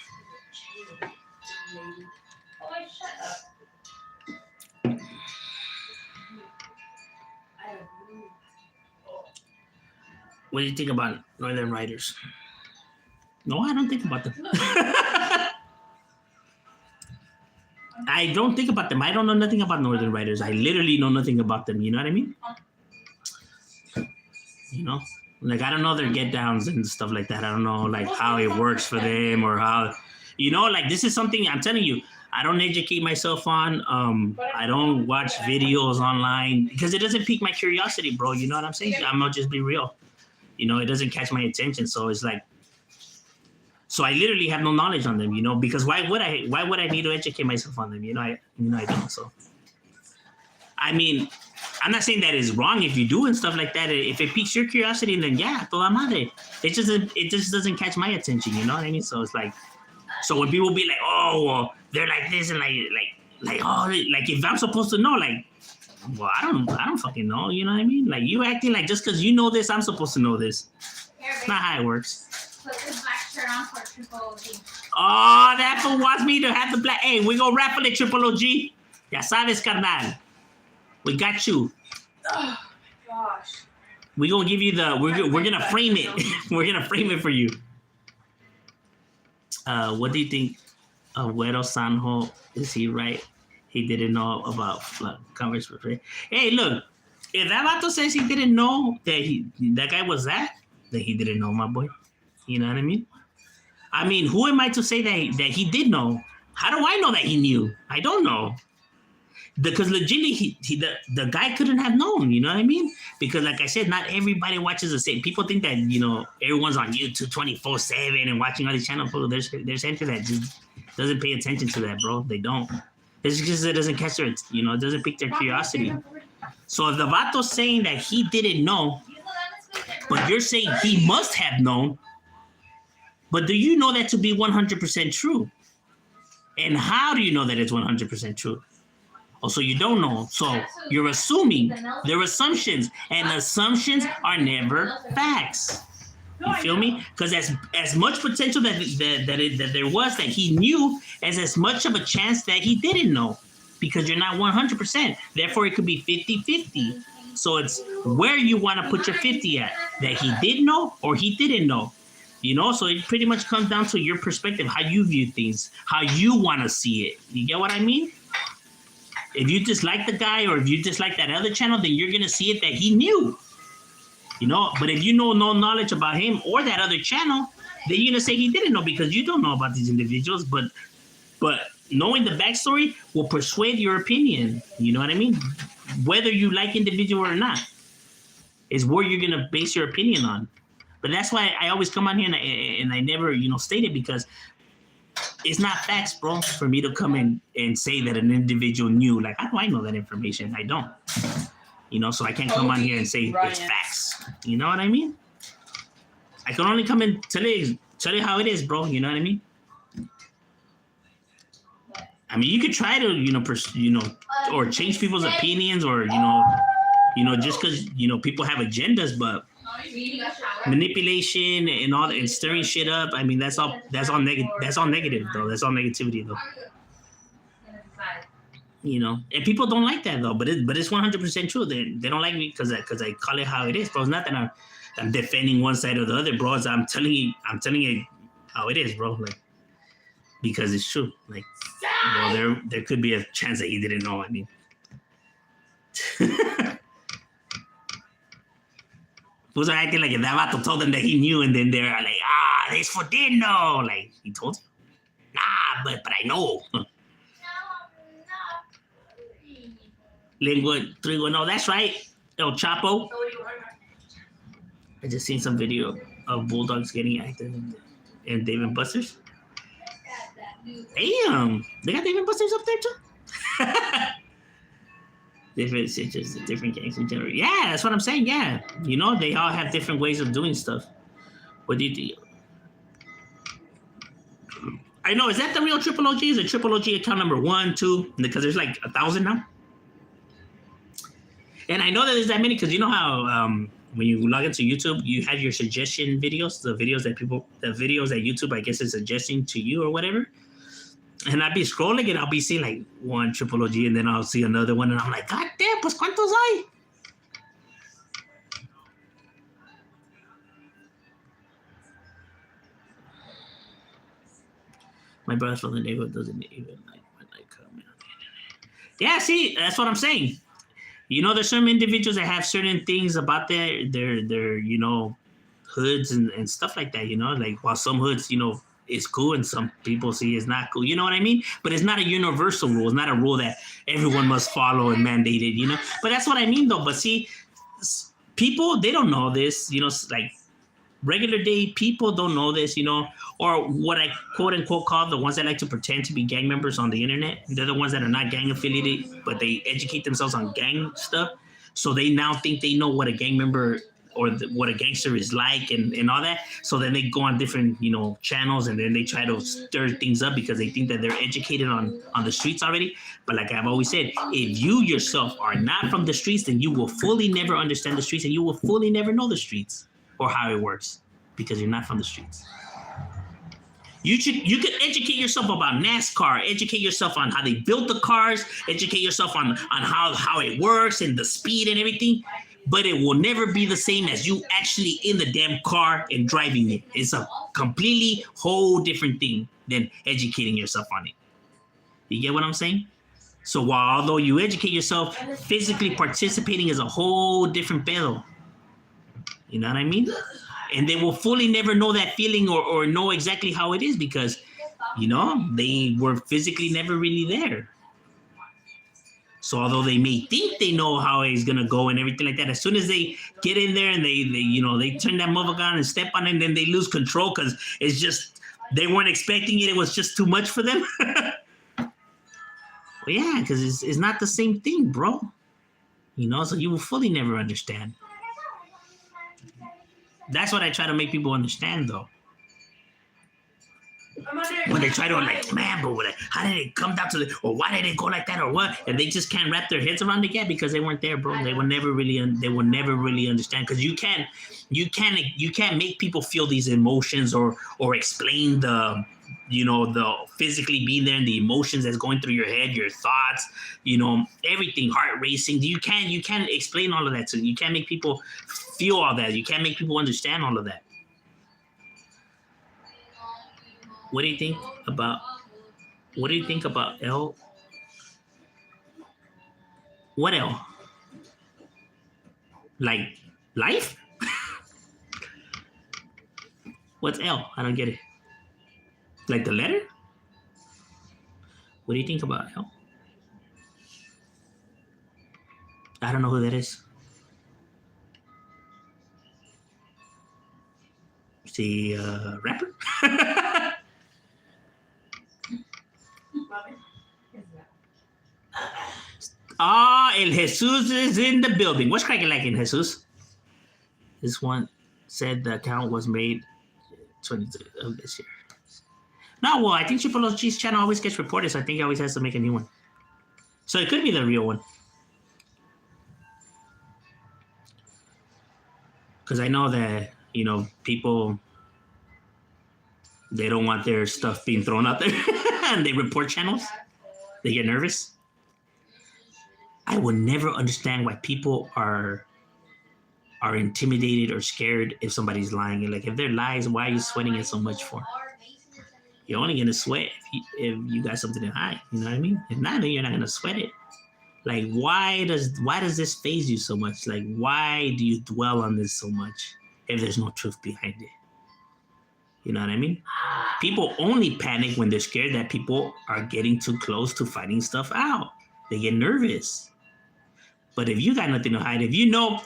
What do you think about Northern Riders? No, I don't think about them. I don't think about them. I don't know nothing about Northern Riders. I literally know nothing about them. You know what I mean? You know? Like, I don't know their get downs and stuff like that. I don't know, like, how it works for them, or how, you know, like, this is something I'm telling you, I don't educate myself on. I don't watch videos online, because it doesn't pique my curiosity, bro. You know what I'm saying? I'm gonna just be real. You know, it doesn't catch my attention. So it's like, so I literally have no knowledge on them, you know, because why would I need to educate myself on them? You know, I don't. So, I mean, I'm not saying that is wrong if you do and stuff like that. If it piques your curiosity, then yeah, toda madre. It just doesn't catch my attention, you know what I mean? So it's like, so when people be like, oh, well, they're like this, and like oh, like, if I'm supposed to know, like, well, I don't fucking know, you know what I mean? Like, you acting like just because you know this, I'm supposed to know this. It's not how it works. Put this black shirt on for Triple OG. Oh, that fool wants me to have the black. Hey, we gonna raffle it, Triple OG. Ya sabes, carnal. We got you. Oh, gosh. We gonna give you the. We're gonna frame it. We're gonna frame it for you. What do you think of Güero Sanjo? Is he right? He didn't know about Converse for free. Hey, look. If that vato says he didn't know that guy was that, then he didn't know, my boy. You know what I mean? I mean, who am I to say that he did know? How do I know that he knew? I don't know. Because legitimately, the guy couldn't have known, you know what I mean? Because like I said, not everybody watches the same. People think that, you know, everyone's on YouTube 24/7 and watching all these channels. There's entry that just doesn't pay attention to that, bro. They don't. It's because it doesn't catch their, you know, it doesn't pique their curiosity. So if the vato's saying that he didn't know, but you're saying he must have known, but do you know that to be 100% true? And how do you know that it's 100% true? Oh, so you don't know. So you're assuming. They're assumptions. And assumptions are never facts. You feel me? Because as much potential that there was that he knew, as much of a chance that he didn't know. Because you're not 100%. Therefore, it could be 50-50. So it's where you want to put your 50 at. That he did know or he didn't know. You know, so it pretty much comes down to your perspective, how you view things, how you want to see it. You get what I mean? If you dislike the guy or if you dislike that other channel, then you're going to see it that he knew. You know, but if you know no knowledge about him or that other channel, then you're going to say he didn't know because you don't know about these individuals. But knowing the backstory will persuade your opinion. You know what I mean? Whether you like individual or not, is where you're gonna base your opinion on. But that's why I always come on here and I never, state it, because it's not facts, bro, for me to come in and say that an individual knew. Like, how do I know that information? I don't. So I can't come on here and say it's facts. You know what I mean? I can only come and tell you how it is, bro. You know what I mean? I mean, you could try to, or change people's opinions, or just because people have agendas, but manipulation and all and stirring shit up. I mean, that's all negative. That's all negative, though. That's all negativity, though. And people don't like that, though. But it's 100% true. They don't like me because I call it how it is, bro. It's not that I'm defending one side or the other, bro. I'm telling you how it is, bro. Like, because it's true. Like, there could be a chance that he didn't know. I mean, who's acting like if that vato told them that he knew, and then they're like, this for didn't know. Like, he told you? Nah, but I know. Lingua Trigo, no, that's right. El Chapo. I just seen some video of bulldogs getting active in Dave & Buster's. Damn, they got Dave & Buster's up there too. Different situations, different gangs in general. Yeah, that's what I'm saying. Yeah, they all have different ways of doing stuff. What do you think? I know. Is that the real Triple OG? Is it Triple OG account number 1, 2? Because there's like 1,000 now. And I know that there's that many because you know how when you log into YouTube, you have your suggestion videos, the videos that YouTube, I guess, is suggesting to you or whatever. And I'd be scrolling and I'll be seeing like one Triple OG, and then I'll see another one, and I'm like, God damn, pues cuántos hay? My brother from the neighborhood doesn't even like when I come in. Yeah, see, that's what I'm saying. There's some individuals that have certain things about their hoods and stuff like that, like while some hoods, is cool and some people see it's not cool. You know what I mean? But it's not a universal rule. It's not a rule that everyone must follow and mandated, But that's what I mean, though. But see, people, they don't know this, like regular day people don't know this, or what I quote unquote call the ones that like to pretend to be gang members on the internet. They're the ones that are not gang affiliated, but they educate themselves on gang stuff. So they now think they know what a gang member or what a gangster is like and all that. So then they go on different, channels, and then they try to stir things up because they think that they're educated on the streets already. But like I've always said, if you yourself are not from the streets, then you will fully never understand the streets, and you will fully never know the streets or how it works because you're not from the streets. You could educate yourself about NASCAR, educate yourself on how they built the cars, educate yourself on how it works and the speed and everything, but it will never be the same as you actually in the damn car and driving it. It's a completely whole different thing than educating yourself on it. You get what I'm saying? So although you educate yourself, physically participating is a whole different pedo. You know what I mean? And they will fully never know that feeling or know exactly how it is because, they were physically never really there. So although they may think they know how it's going to go and everything like that, as soon as they get in there and they turn that motherfucker on and step on it, and then they lose control because it's just, they weren't expecting it. It was just too much for them. Well, yeah, because it's not the same thing, bro. So you will fully never understand. That's what I try to make people understand, though. When they try to man, but how did it come down to or why did it go like that, or what? And they just can't wrap their heads around it yet because they weren't there, bro. They will never really understand because you can't make people feel these emotions or explain the physically being there and the emotions that's going through your head, your thoughts, everything, heart racing. You can't explain all of that. So you can't make people feel all that. You can't make people understand all of that. What do you think about L? What L? Like life? What's L? I don't get it. Like the letter? What do you think about him? I don't know who that is. Is he a rapper? El Jesus is in the building. What's cracking like in Jesus? This one said the account was made 22 of this year. No, well, I think Triple OG's channel always gets reported, so I think he always has to make a new one. So it could be the real one. Because I know that, people, they don't want their stuff being thrown out there. And they report channels. They get nervous. I would never understand why people are intimidated or scared if somebody's lying. Like, if they're lies, why are you sweating it so much for? You're only going to sweat if you got something to hide. You know what I mean? If not, then you're not going to sweat it. Like, why does this faze you so much? Like, why do you dwell on this so much if there's no truth behind it? You know what I mean? People only panic when they're scared that people are getting too close to finding stuff out. They get nervous. But if you got nothing to hide, if you know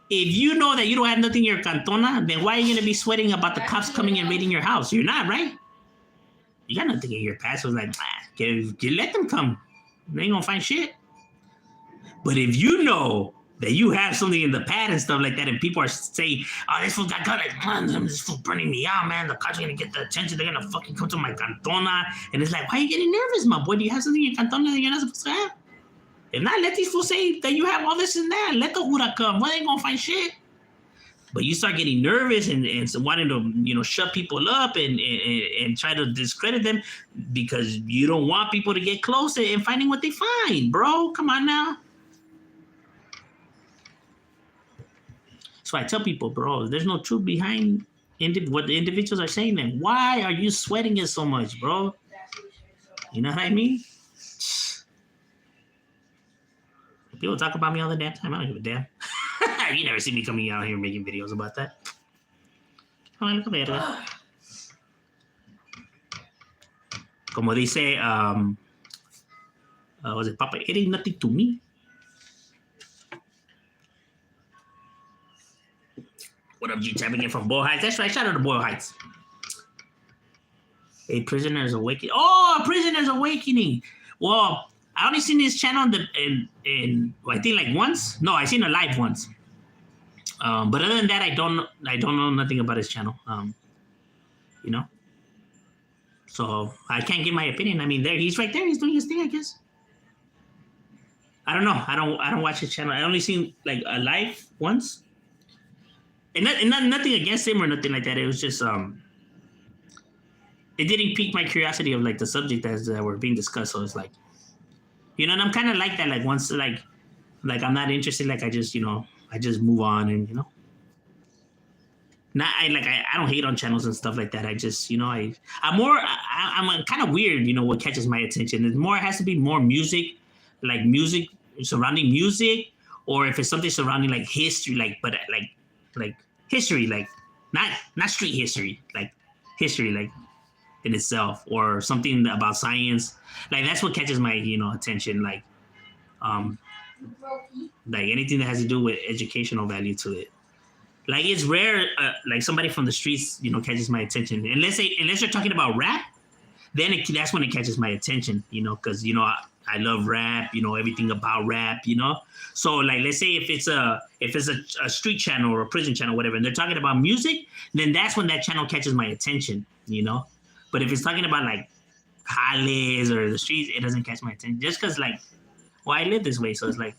that you don't have nothing in your cantona, then why are you going to be sweating about the cops coming and raiding your house? You're not, right? You got nothing in your past. So it's like, let them come. They ain't going to find shit. But if you know that you have something in the pad and stuff like that, and people are saying, oh, this fool got cut, this fool burning me out, man. The cops are going to get the attention. They're going to fucking come to my cantona. And it's like, why are you getting nervous, my boy? Do you have something in your cantona that you're not supposed to have? If not, let these fools say that you have all this and that. Let the Hura come. Well, they ain't going to find shit. But you start getting nervous and wanting to, shut people up and try to discredit them because you don't want people to get close and finding what they find, bro. Come on now. So I tell people, bro, there's no truth behind what the individuals are saying. Then why are you sweating it so much, bro? You know what I mean? People talk about me all the damn time. I don't give a damn. You never see me coming out here making videos about that. Oh, look at that. Como dice, was it Papa? It ain't nothing to me. What up, G? Tapping in from Boyle Heights. That's right. Shout out to Boyle Heights. A Prisoner's Awakening. Oh, A Prisoner's Awakening. Well, I only seen this channel in I think like once. No, I seen it live once. But other than that, I don't know nothing about his channel. So I can't give my opinion. I mean, he's right there. He's doing his thing, I guess. I don't know. I don't watch his channel. I only seen like a live once. And nothing against him or nothing like that. It was just it didn't pique my curiosity of like the subject that were being discussed. So it's like, and I'm kind of like that. Like once like I'm not interested. Like I just move on and Not I don't hate on channels and stuff like that. I just I'm kind of weird. What catches my attention. It has to be more music, like music surrounding music, or if it's something surrounding like history, like history, like not street history, like history, like in itself, or something about science. Like that's what catches my attention. Like anything that has to do with educational value to it. Like it's rare, like somebody from the streets, catches my attention. Unless you're talking about rap, then that's when it catches my attention, because I love rap, everything about rap, So like, let's say if it's a street channel or a prison channel, whatever, and they're talking about music, then that's when that channel catches my attention, But if it's talking about like highways or the streets, it doesn't catch my attention. Just because like, well, I live this way, so it's like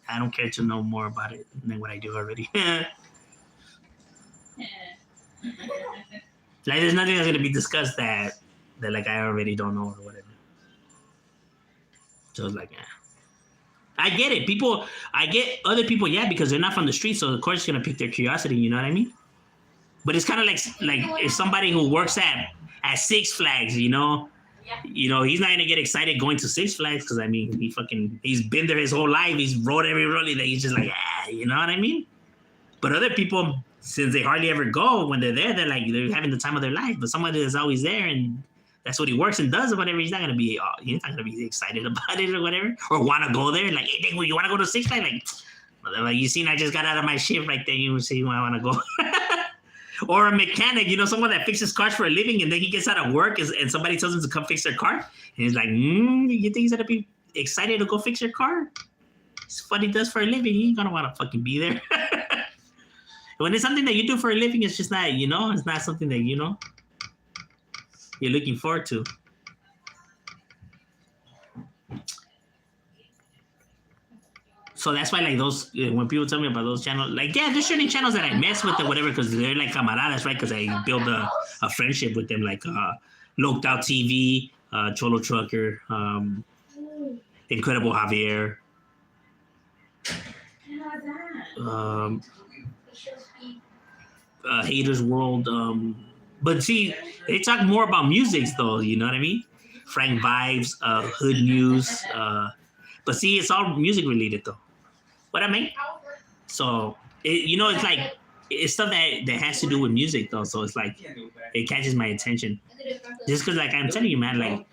I don't care to know more about it than what I do already. Like there's nothing that's gonna be discussed that like I already don't know or whatever. So it's like, I get it. I get other people, because they're not from the street, so of course it's gonna pique their curiosity. You know what I mean? But it's kind of like if somebody who works at Six Flags, he's not gonna get excited going to Six Flags because I mean he's been there his whole life. He's rode every rollie that he's just like, you know what I mean? But other people, since they hardly ever go, when they're there, they're having the time of their life. But somebody that's always there and That's what he works and does or whatever. He's not gonna be excited about it or whatever, or want to go there. Like, hey, Dingo, you want to go to Six Flags? Like, you seen, I just got out of my shift. Like, then you see, I want to go. Or a mechanic, someone that fixes cars for a living, and then he gets out of work and somebody tells him to come fix their car, and he's like, you think he's gonna be excited to go fix your car? It's what he does for a living. He ain't gonna want to fucking be there. When it's something that you do for a living, it's just not, it's not something that you're looking forward to. So that's why, like, those, when people tell me about those channels, like, yeah, there's certain channels that I mess with or whatever, because they're like camaradas, right? Because I build a friendship with them, like Loked Out TV, Cholo Trucker, Incredible Javier, Haters World. But see, they talk more about music, though, you know what I mean? Frank Vibes, Hood News. But see, it's all music related, though. What I mean? So, it's like, it's stuff that has to do with music, though. So it's like, it catches my attention. Just because, like, I'm telling you, man, like,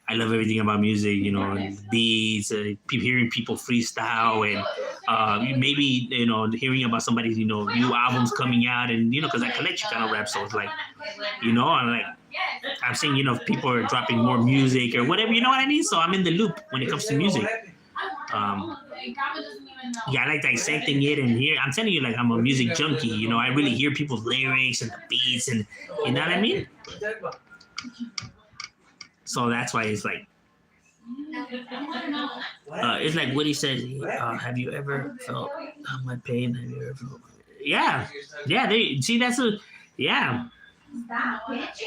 I love everything about music, and beats, hearing people freestyle, and maybe, hearing about somebody's, new albums coming out, and, because I collect Chicano rap, so it's like, and like, I'm seeing, people are dropping more music or whatever, you know what I mean? So I'm in the loop when it comes to music. I like dissecting it and hear. I'm telling you, like, I'm a music junkie. I really hear people's lyrics and the beats, and you know what I mean. So that's why it's like, it's like Woody says. Have you ever felt my pain? Have you ever felt? Yeah. They see that's a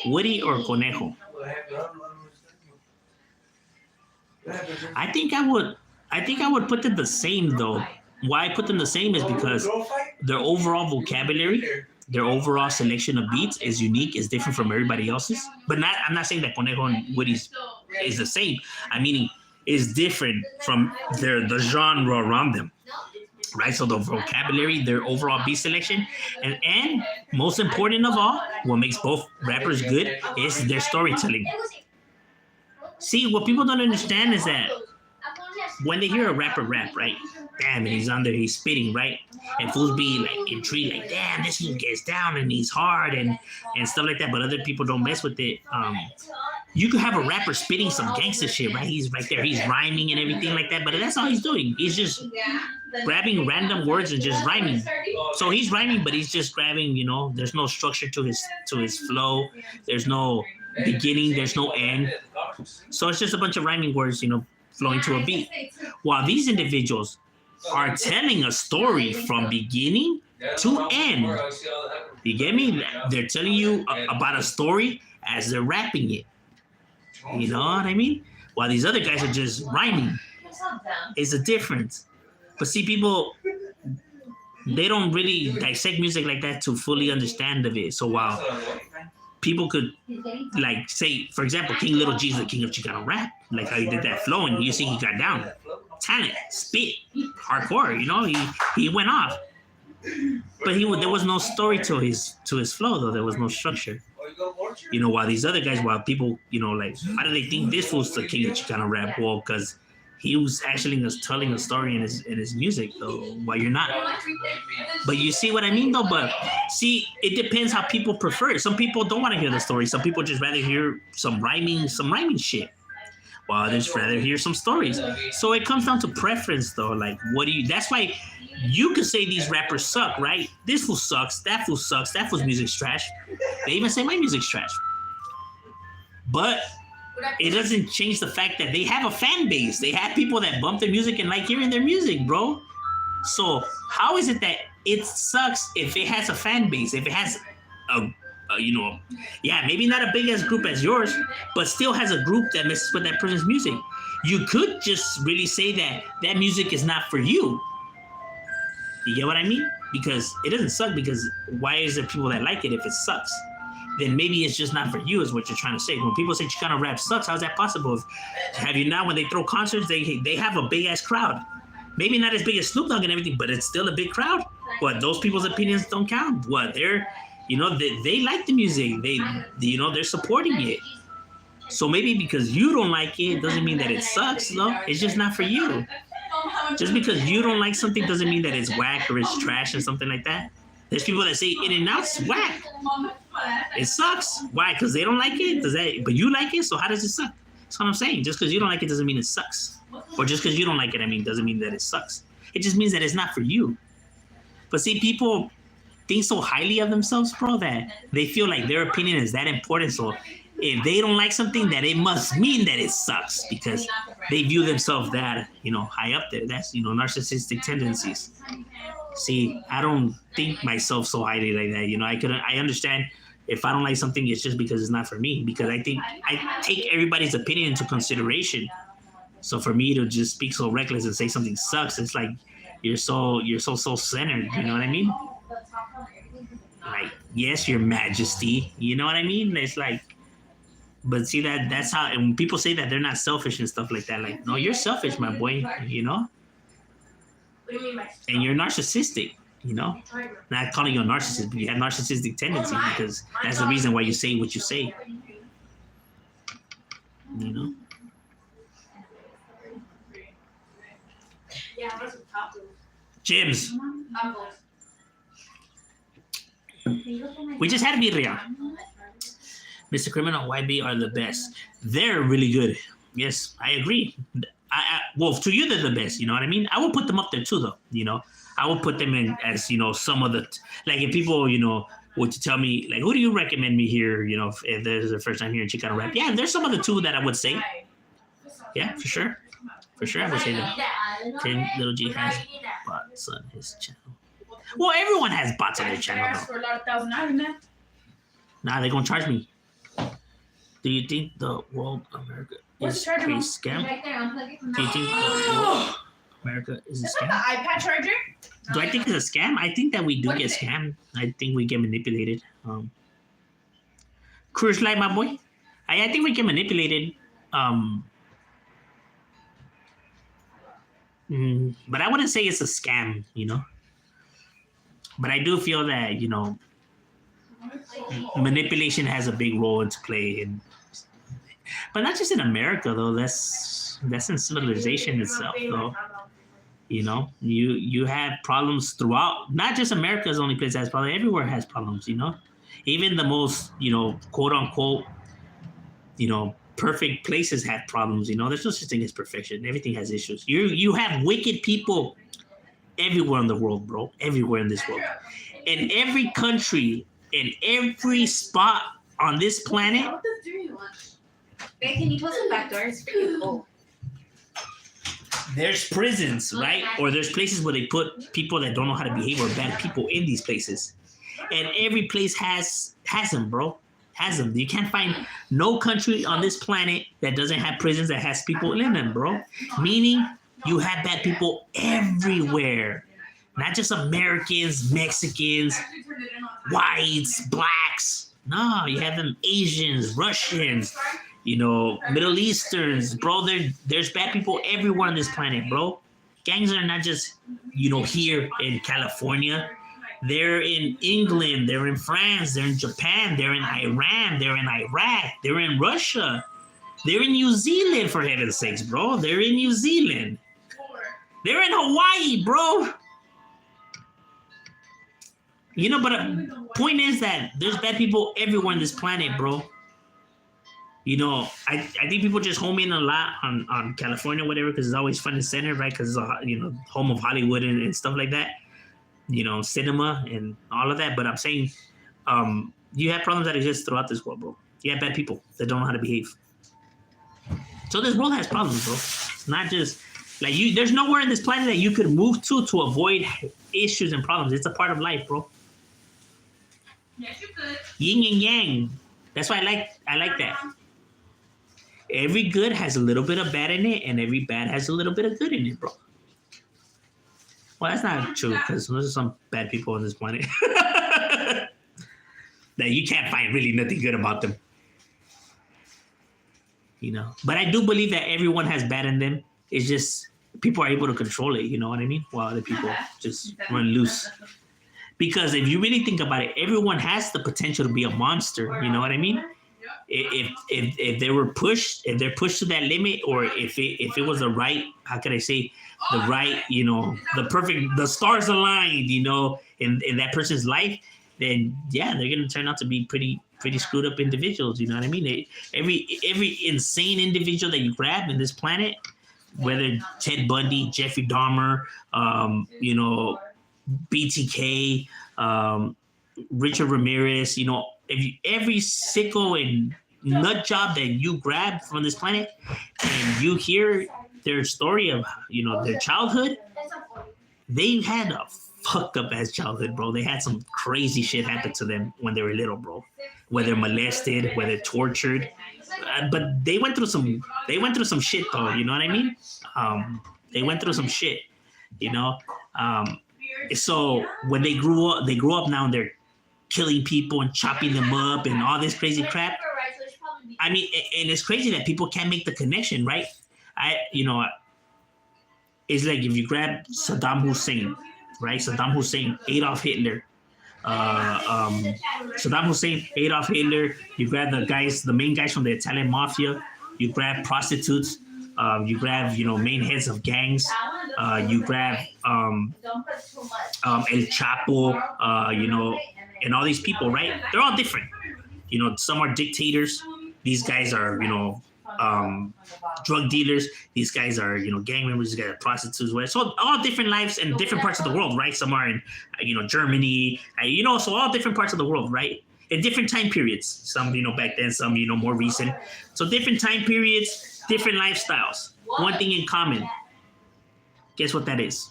Woody or Conejo. I think I would put them the same, though. Why I put them the same is because their overall vocabulary, their overall selection of beats is unique, is different from everybody else's. But I'm not saying that Conejo and Woody's is the same. I mean, it's different from the genre around them, right? So the vocabulary, their overall beat selection, and most important of all, what makes both rappers good is their storytelling. See, what people don't understand is that when they hear a rapper rap, right? Damn, and he's on there, he's spitting, right? And fools be like intrigued, like, damn, this one gets down and he's hard and stuff like that. But other people don't mess with it. You could have a rapper spitting some gangster shit, right? He's right there, he's rhyming and everything like that. But that's all he's doing. He's just grabbing random words and just rhyming. So he's rhyming, but he's just grabbing. There's no structure to his flow. There's no beginning. There's no end. So it's just a bunch of rhyming words, flowing to a beat. While these individuals are telling a story from beginning to end. You get me? They're telling you about a story as they're rapping it. You know what I mean? While these other guys are just rhyming. It's a difference. But see, people, they don't really dissect music like that to fully understand of it. So while people could, like, say, for example, King Little G is the king of Chicano rap. Like how he did that flow, and you see he got down. Talent, spit, hardcore, he went off. But there was no story to his flow, though. There was no structure. While these other guys, while people, like, why do they think this fool's the king of Chicano rap? Well, because he was actually telling a story in his music, though, while you're not. But you see what I mean, though? But see, it depends how people prefer it. Some people don't want to hear the story. Some people just rather hear some rhyming shit, while others rather hear some stories. So it comes down to preference, though. Like, that's why you could say these rappers suck, right? This fool sucks, that fool's music's trash. They even say my music's trash. But it doesn't change the fact that they have a fan base. They have people that bump their music and like hearing their music, bro. So how is it that it sucks if it has a fan base, if it has maybe not a big ass group as yours, but still has a group that messes with that person's music? You could just really say that music is not for you. You get what I mean? Because it doesn't suck, because why is there people that like it if it sucks? Then maybe it's just not for you, is what you're trying to say. When people say Chicano rap sucks, how's that possible? When they throw concerts, they have a big ass crowd. Maybe not as big as Snoop Dogg and everything, but it's still a big crowd. But those people's opinions don't count. What, they like the music. They're supporting it. So maybe because you don't like it doesn't mean that it sucks, no? It's just not for you. Just because you don't like something doesn't mean that it's whack or it's trash or something like that. There's people that say In-N-Out's whack. It sucks. Why? Because they don't like it? But you like it, so how does it suck? That's what I'm saying. Just because you don't like it doesn't mean it sucks. Or just because you don't like it, doesn't mean that it sucks. It just means that it's not for you. But see, people think so highly of themselves, bro, that they feel like their opinion is that important. So if they don't like something, that it must mean that it sucks because they view themselves that, high up there. That's, narcissistic tendencies. See, I don't think myself so highly like that. I understand if I don't like something, it's just because it's not for me. Because I think I take everybody's opinion into consideration. So for me to just speak so reckless and say something sucks, it's like you're so centered. You know what I mean? Like, yes, Your Majesty. You know what I mean? It's like, but see that's how. And when people say that they're not selfish and stuff like that, like, no, you're selfish, my boy. What do you mean by And you're narcissistic. Not calling you a narcissist, but you have narcissistic tendency because that's the reason why you say what you say. Yeah, what's with tacos? Jibs. Tacos. We just had birria. Mr. Criminal, YB are the best. They're really good. Yes, I agree. Well, to you, they're the best. You know what I mean? I will put them up there too, though. I will put them in as, some of the, like if people, were to tell me, like, who do you recommend me here, if there's the first time here in Chicano rap? Yeah, there's some of the two that I would say. Yeah, for sure. For sure, I would say that. 10 Little G has bots on his channel. Well, everyone has bots on their channel, though. For a lot of $1,000, Nah, they're going to charge me. Do you think the world America is a scam? Do you think the world America is a Is that scam? the iPad charger? Do I think it's a scam? I think that we do What get is it? scammed. I think we get manipulated. Cruise Light, my boy. I think we get manipulated. But I wouldn't say it's a scam, But I do feel that, manipulation has a big role to play but not just in America though. That's in civilization itself though. You have problems throughout. Not just America is the only place that has problems. Everywhere has problems. Even the most quote unquote perfect places have problems. There's no such thing as perfection. Everything has issues. You have wicked people everywhere in the world, bro. Everywhere in this world, in every country, in every spot on this planet. What does Jimmy want? Babe, can you close the back door? It's freaking cold. There's prisons, right? Or there's places where they put people that don't know how to behave or bad people in these places. And every place has them, bro. Has them. You can't find no country on this planet that doesn't have prisons that has people in them, bro. Meaning you have bad people everywhere. Not just Americans, Mexicans, whites, blacks. No, you have them Asians, Russians, Middle Easterns, bro. There's bad people everywhere on this planet, bro. Gangs are not just, here in California. They're in England, they're in France, they're in Japan, they're in Iran, they're in Iraq, they're in Russia. They're in New Zealand, for heaven's sakes, bro. They're in New Zealand. They're in Hawaii, bro. But the point is that there's bad people everywhere on this planet, bro. I think people just home in a lot on California, whatever, because it's always front and center, right? Because it's home of Hollywood and stuff like that. Cinema and all of that. But I'm saying, you have problems that exist throughout this world, bro. You have bad people that don't know how to behave. So this world has problems, bro. It's not just like you. There's nowhere in this planet that you could move to avoid issues and problems. It's a part of life, bro. Yes, you could. Yin and yang. That's why I like that. Every good has a little bit of bad in it, and every bad has a little bit of good in it, bro. Well, that's not true, because there's some bad people on this planet that you can't find really nothing good about them. But I do believe that everyone has bad in them. It's just people are able to control it, you know what I mean? While other people just run loose. Because if you really think about it, everyone has the potential to be a monster, you know what I mean? if they were pushed, if they're pushed to that limit, or if it was the right, how can I say, the right, the stars aligned, in that person's life, then yeah, they're gonna turn out to be pretty screwed up individuals. You know what I mean? Every insane individual that you grab in this planet, whether Ted Bundy, Jeffrey Dahmer, BTK, Richard Ramirez, every sicko and nut job that you grab from this planet, and you hear their story of their childhood, they had a fucked up ass childhood, bro. They had some crazy shit happen to them when they were little, bro. Whether molested, whether tortured, but they went through some shit though. You know what I mean? They went through some shit. So when they grew up now, and they're killing people and chopping them up and all this crazy crap. I mean, and it's crazy that people can't make the connection, right? It's like if you grab Saddam Hussein, right? Saddam Hussein, Adolf Hitler. Saddam Hussein, Adolf Hitler. You grab the main guys from the Italian mafia. You grab prostitutes. You grab, main heads of gangs. You grab El Chapo, and all these people, right? They're all different. Some are dictators. These guys are, drug dealers. These guys are, gang members. These guys are prostitutes. Whatever. So all different lives in different parts of the world, right? Some are in, Germany, so all different parts of the world, right? In different time periods. Some, back then, some, more recent. So different time periods, different lifestyles. One thing in common. Guess what that is?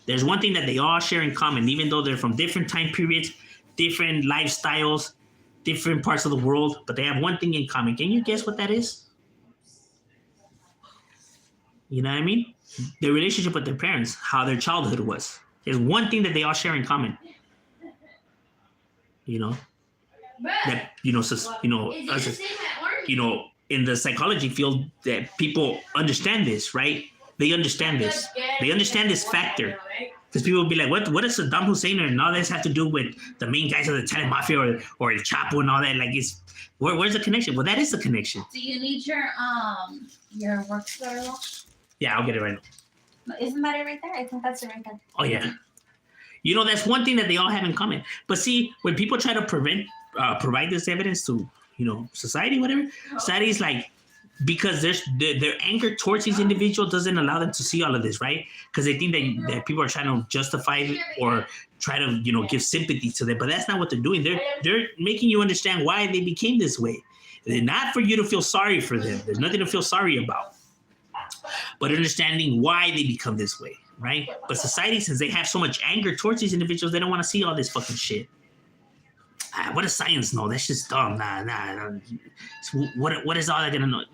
There's one thing that they all share in common, even though they're from different time periods, different lifestyles, different parts of the world, but they have one thing in common. Can you guess what that is? You know what I mean? Their relationship with their parents, how their childhood was. There's one thing that they all share in common. That in the psychology field, that people understand this, right? They understand this. They understand this factor. Because people will be like, what does Saddam Hussein and all this have to do with the main guys of the Italian mafia or El Chapo and all that? Like, where's the connection? Well, that is the connection. Do you need your work sweater? Yeah, I'll get it right now. Isn't that it right there? I think that's it right there. Oh, yeah. That's one thing that they all have in common. But see, when people try to provide this evidence to, society, whatever, society's like, because their anger towards these individuals doesn't allow them to see all of this, right? Because they think that people are trying to justify it or try to, give sympathy to them. But that's not what they're doing. They're making you understand why they became this way. They're not for you to feel sorry for them. There's nothing to feel sorry about. But understanding why they become this way, right? But society, since they have so much anger towards these individuals, they don't want to see all this fucking shit. What does science know? That's just dumb. Nah. What is all that gonna know?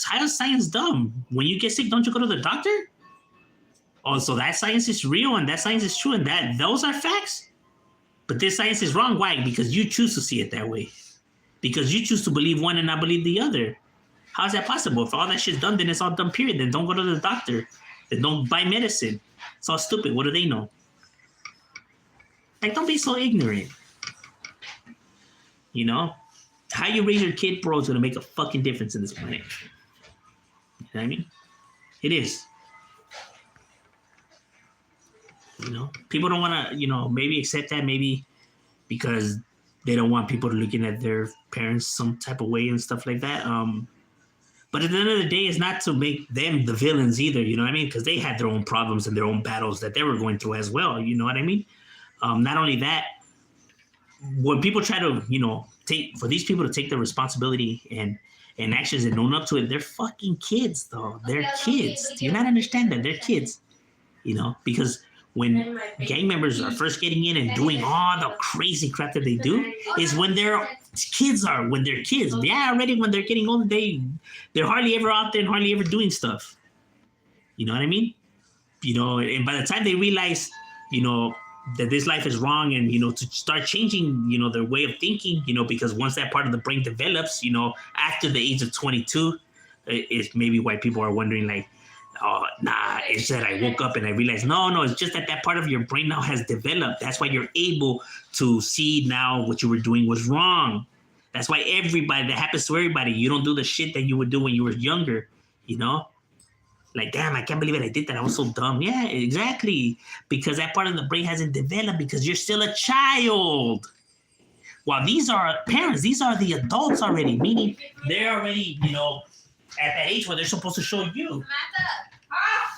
How is science dumb? When you get sick, don't you go to the doctor? Oh, so that science is real and that science is true and those are facts? But this science is wrong. Why? Because you choose to see it that way. Because you choose to believe one and not believe the other. How is that possible? If all that shit's done, then it's all done, period. Then don't go to the doctor. Then don't buy medicine. It's all stupid. What do they know? Like, don't be so ignorant. How you raise your kid, bro, is going to make a fucking difference in this planet. You know what I mean? It is. People don't want to, maybe accept that, maybe because they don't want people looking at their parents some type of way and stuff like that. But at the end of the day, it's not to make them the villains either, you know what I mean? Because they had their own problems and their own battles that they were going through as well, you know what I mean? Not only that, when people try to, for these people to take the responsibility and actions and own up to it, they're fucking kids, though. They're kids. Do you not understand that? They're kids, because when gang members are first getting in and doing all the crazy crap that they do is when they're kids. Yeah, already when they're getting older, they're hardly ever out there and hardly ever doing stuff. You know what I mean? And by the time they realize, that this life is wrong and, to start changing, their way of thinking, because once that part of the brain develops, after the age of 22, is maybe why people are wondering like, oh, nah, it's that I woke up and I realized, no, it's just that part of your brain now has developed. That's why you're able to see now what you were doing was wrong. That's why everybody, that happens to everybody. You don't do the shit that you would do when you were younger, you know? Like, damn, I can't believe it. I did that. I was so dumb. Yeah, exactly. Because that part of the brain hasn't developed because you're still a child. While these are parents, these are the adults already, meaning they're already, you know, at that age where they're supposed to show you. Samantha,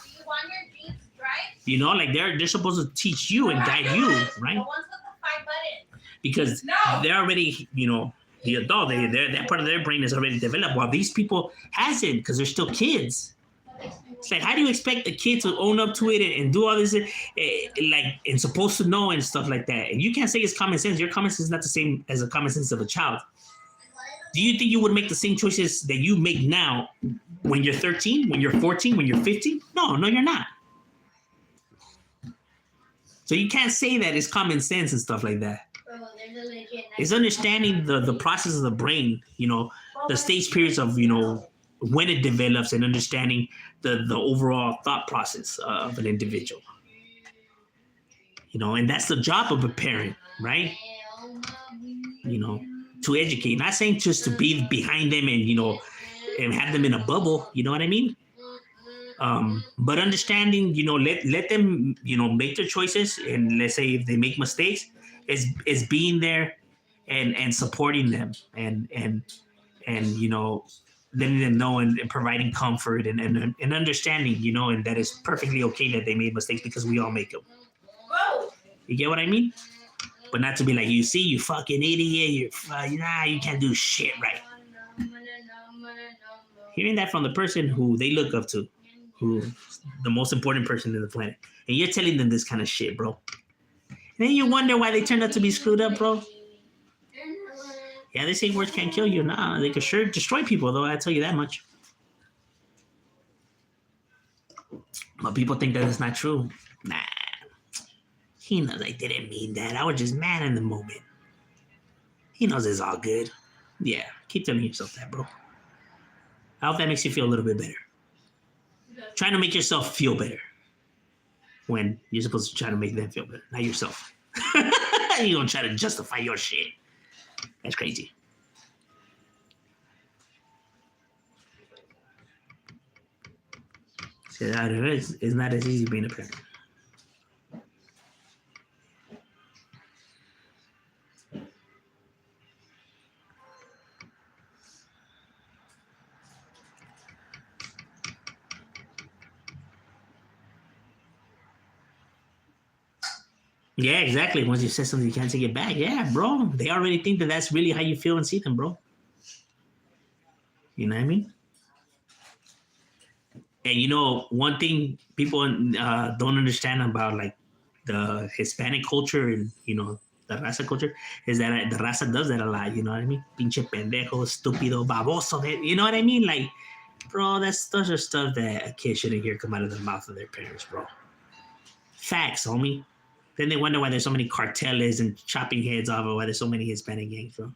do you want your jeans dry? You know, like they're supposed to teach you and guide you, right? The ones with the 5 buttons. Because they're already, you know, the adult, they're that part of their brain is already developed, while these people hasn't because they're still kids. It's like, how do you expect a kid to own up to it and do all this, like, and supposed to know and stuff like that? And you can't say it's common sense. Your common sense is not the same as the common sense of a child. Do you think you would make the same choices that you make now when you're 13, when you're 14, when you're 15? No, you're not. So you can't say that it's common sense and stuff like that. Bro, there's a legit. It's understanding the process of the brain, you know, the stage periods of, you know, when it develops and understanding the overall thought process of an individual. You know, and that's the job of a parent, right? You know, to educate. Not saying just to be behind them and, you know, and have them in a bubble, you know what I mean? But understanding, you know, let them, you know, make their choices, and let's say if they make mistakes, is being there and supporting them and you know, letting them know and providing comfort and understanding, you know, and that it's perfectly okay that they made mistakes because we all make them. You get what I mean? But not to be like, you see, you fucking idiot, you can't do shit right. Hearing that from the person who they look up to, who the most important person in the planet, and you're telling them this kind of shit, bro. And then you wonder why they turned out to be screwed up, bro. Yeah, they say words can't kill you. Nah, they can sure destroy people, though. I tell you that much. But people think that it's not true. Nah. He knows I didn't mean that. I was just mad in the moment. He knows it's all good. Yeah, keep telling yourself that, bro. I hope that makes you feel a little bit better. Trying to make yourself feel better when you're supposed to try to make them feel better, not yourself. You don't try to justify your shit. That's crazy. So it's not as easy being a parent. Yeah, exactly. Once you say something, you can't take it back. Yeah, bro. They already think that that's really how you feel and see them, bro. You know what I mean? And you know, one thing people don't understand about like the Hispanic culture and, you know, the raza culture is that the raza does that a lot. You know what I mean? Pinche pendejo, estúpido, baboso. You know what I mean? Like, bro, those are stuff that a kid shouldn't hear come out of the mouth of their parents, bro. Facts, homie. Then they wonder why there's so many cartels and chopping heads off, or why there's so many Hispanic gangs, bro.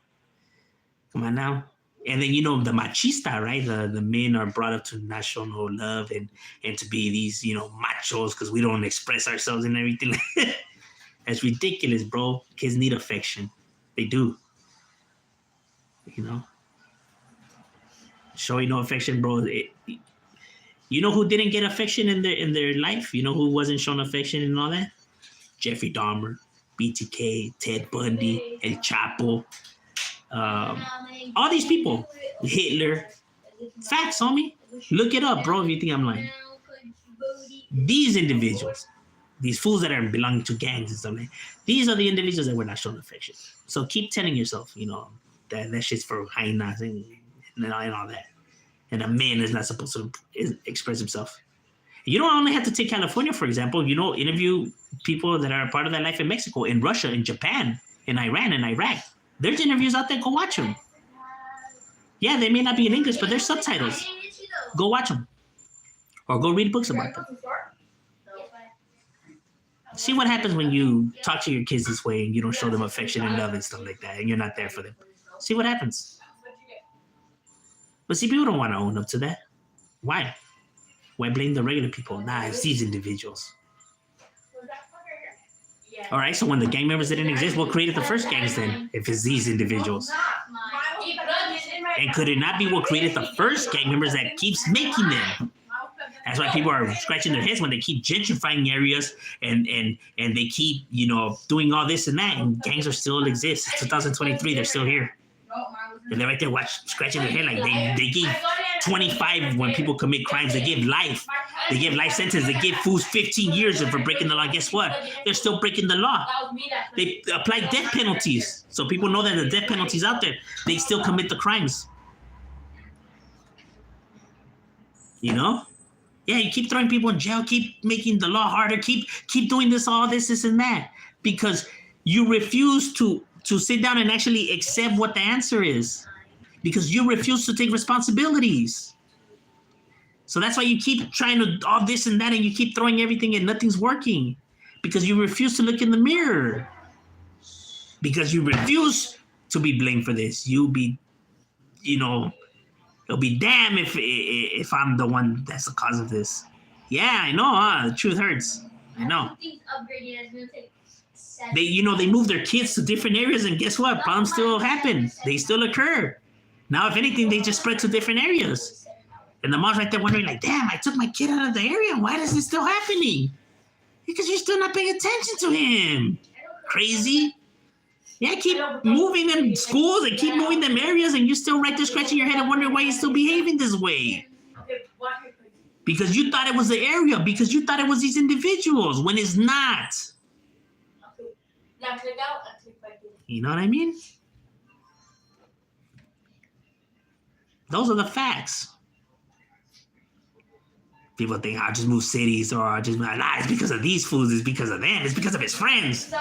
Come on now. And then, you know, the machista, right? The men are brought up to not show no love and to be these, you know, machos because we don't express ourselves and everything. That's ridiculous, bro. Kids need affection. They do. You know? Showing no affection, bro. You know who didn't get affection in their life? You know who wasn't shown affection and all that? Jeffrey Dahmer, BTK, Ted Bundy, El Chapo, all these people, Hitler. Facts, homie. Look it up, bro, if you think I'm lying. These individuals, these fools that are belonging to gangs and stuff like that, these are the individuals that were not shown affection. So keep telling yourself, you know, that shit's for hyenas and all that. And a man is not supposed to express himself. You don't only have to take California, for example. You know, interview people that are a part of that life in Mexico, in Russia, in Japan, in Iran, in Iraq. There's interviews out there. Go watch them. Yeah, they may not be in English, but there's subtitles. Go watch them. Or go read books about them. See what happens when you talk to your kids this way and you don't show them affection and love and stuff like that, and you're not there for them. See what happens. But see, people don't want to own up to that. Why? Why blame the regular people? Nah, it's these individuals. All right, so when the gang members didn't exist, what created the first gangs then? If it's these individuals. And could it not be what created the first gang members that keeps making them? That's why people are scratching their heads when they keep gentrifying areas and they keep, you know, doing all this and that, and gangs are still exist. It's 2023, they're still here. And they're right there scratching their head like they give 25 when people commit crimes, they give life. They give life sentence. They give fools 15 years for breaking the law. Guess what? They're still breaking the law. They apply death penalties. So people know that the death penalty's out there. They still commit the crimes. You know? Yeah, you keep throwing people in jail, keep making the law harder, keep doing this, all this and that. Because you refuse to sit down and actually accept what the answer is. Because you refuse to take responsibilities. So that's why you keep trying to all this and that, and you keep throwing everything and nothing's working. Because you refuse to look in the mirror. Because you refuse to be blamed for this. You'll be, you know, it'll be damn if I'm the one that's the cause of this. Yeah, I know, the truth hurts. I know. They move their kids to different areas, and guess what? Problems still happen. They still occur. Now, if anything, they just spread to different areas. And the mom's right there wondering, like, damn, I took my kid out of the area. Why is this still happening? Because you're still not paying attention to him. Crazy. Yeah, keep moving them schools and keep moving them areas, and you're still right there scratching your head and wondering why you're still behaving this way. Because you thought it was the area, because you thought it was these individuals, when it's not. You know what I mean? Those are the facts. People think I'll just move cities, or I'll just it's because of these fools, it's because of them, it's because of his friends.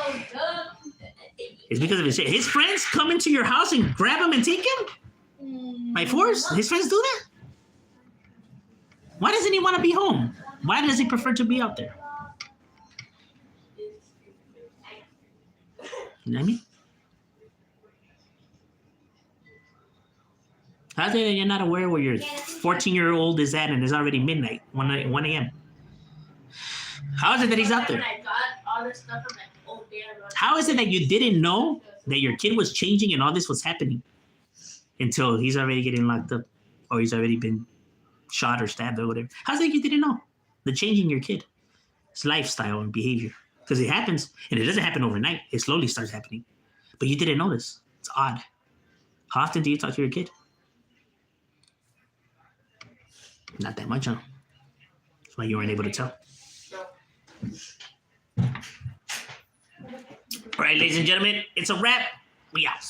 It's because of his friends come into your house and grab him and take him? By force? His friends do that? Why doesn't he want to be home? Why does he prefer to be out there? You know what I mean? How's it that you're not aware where your 14-year-old is at and it's already midnight, 1 a.m.? How is it that he's out there? How is it that you didn't know that your kid was changing and all this was happening until he's already getting locked up, or he's already been shot or stabbed or whatever? How's it that you didn't know the change in your kid, his lifestyle and behavior? Because it happens, and it doesn't happen overnight. It slowly starts happening. But you didn't notice. It's odd. How often do you talk to your kid? Not that much, huh? That's why you weren't able to tell. All right, ladies and gentlemen, it's a wrap. We out.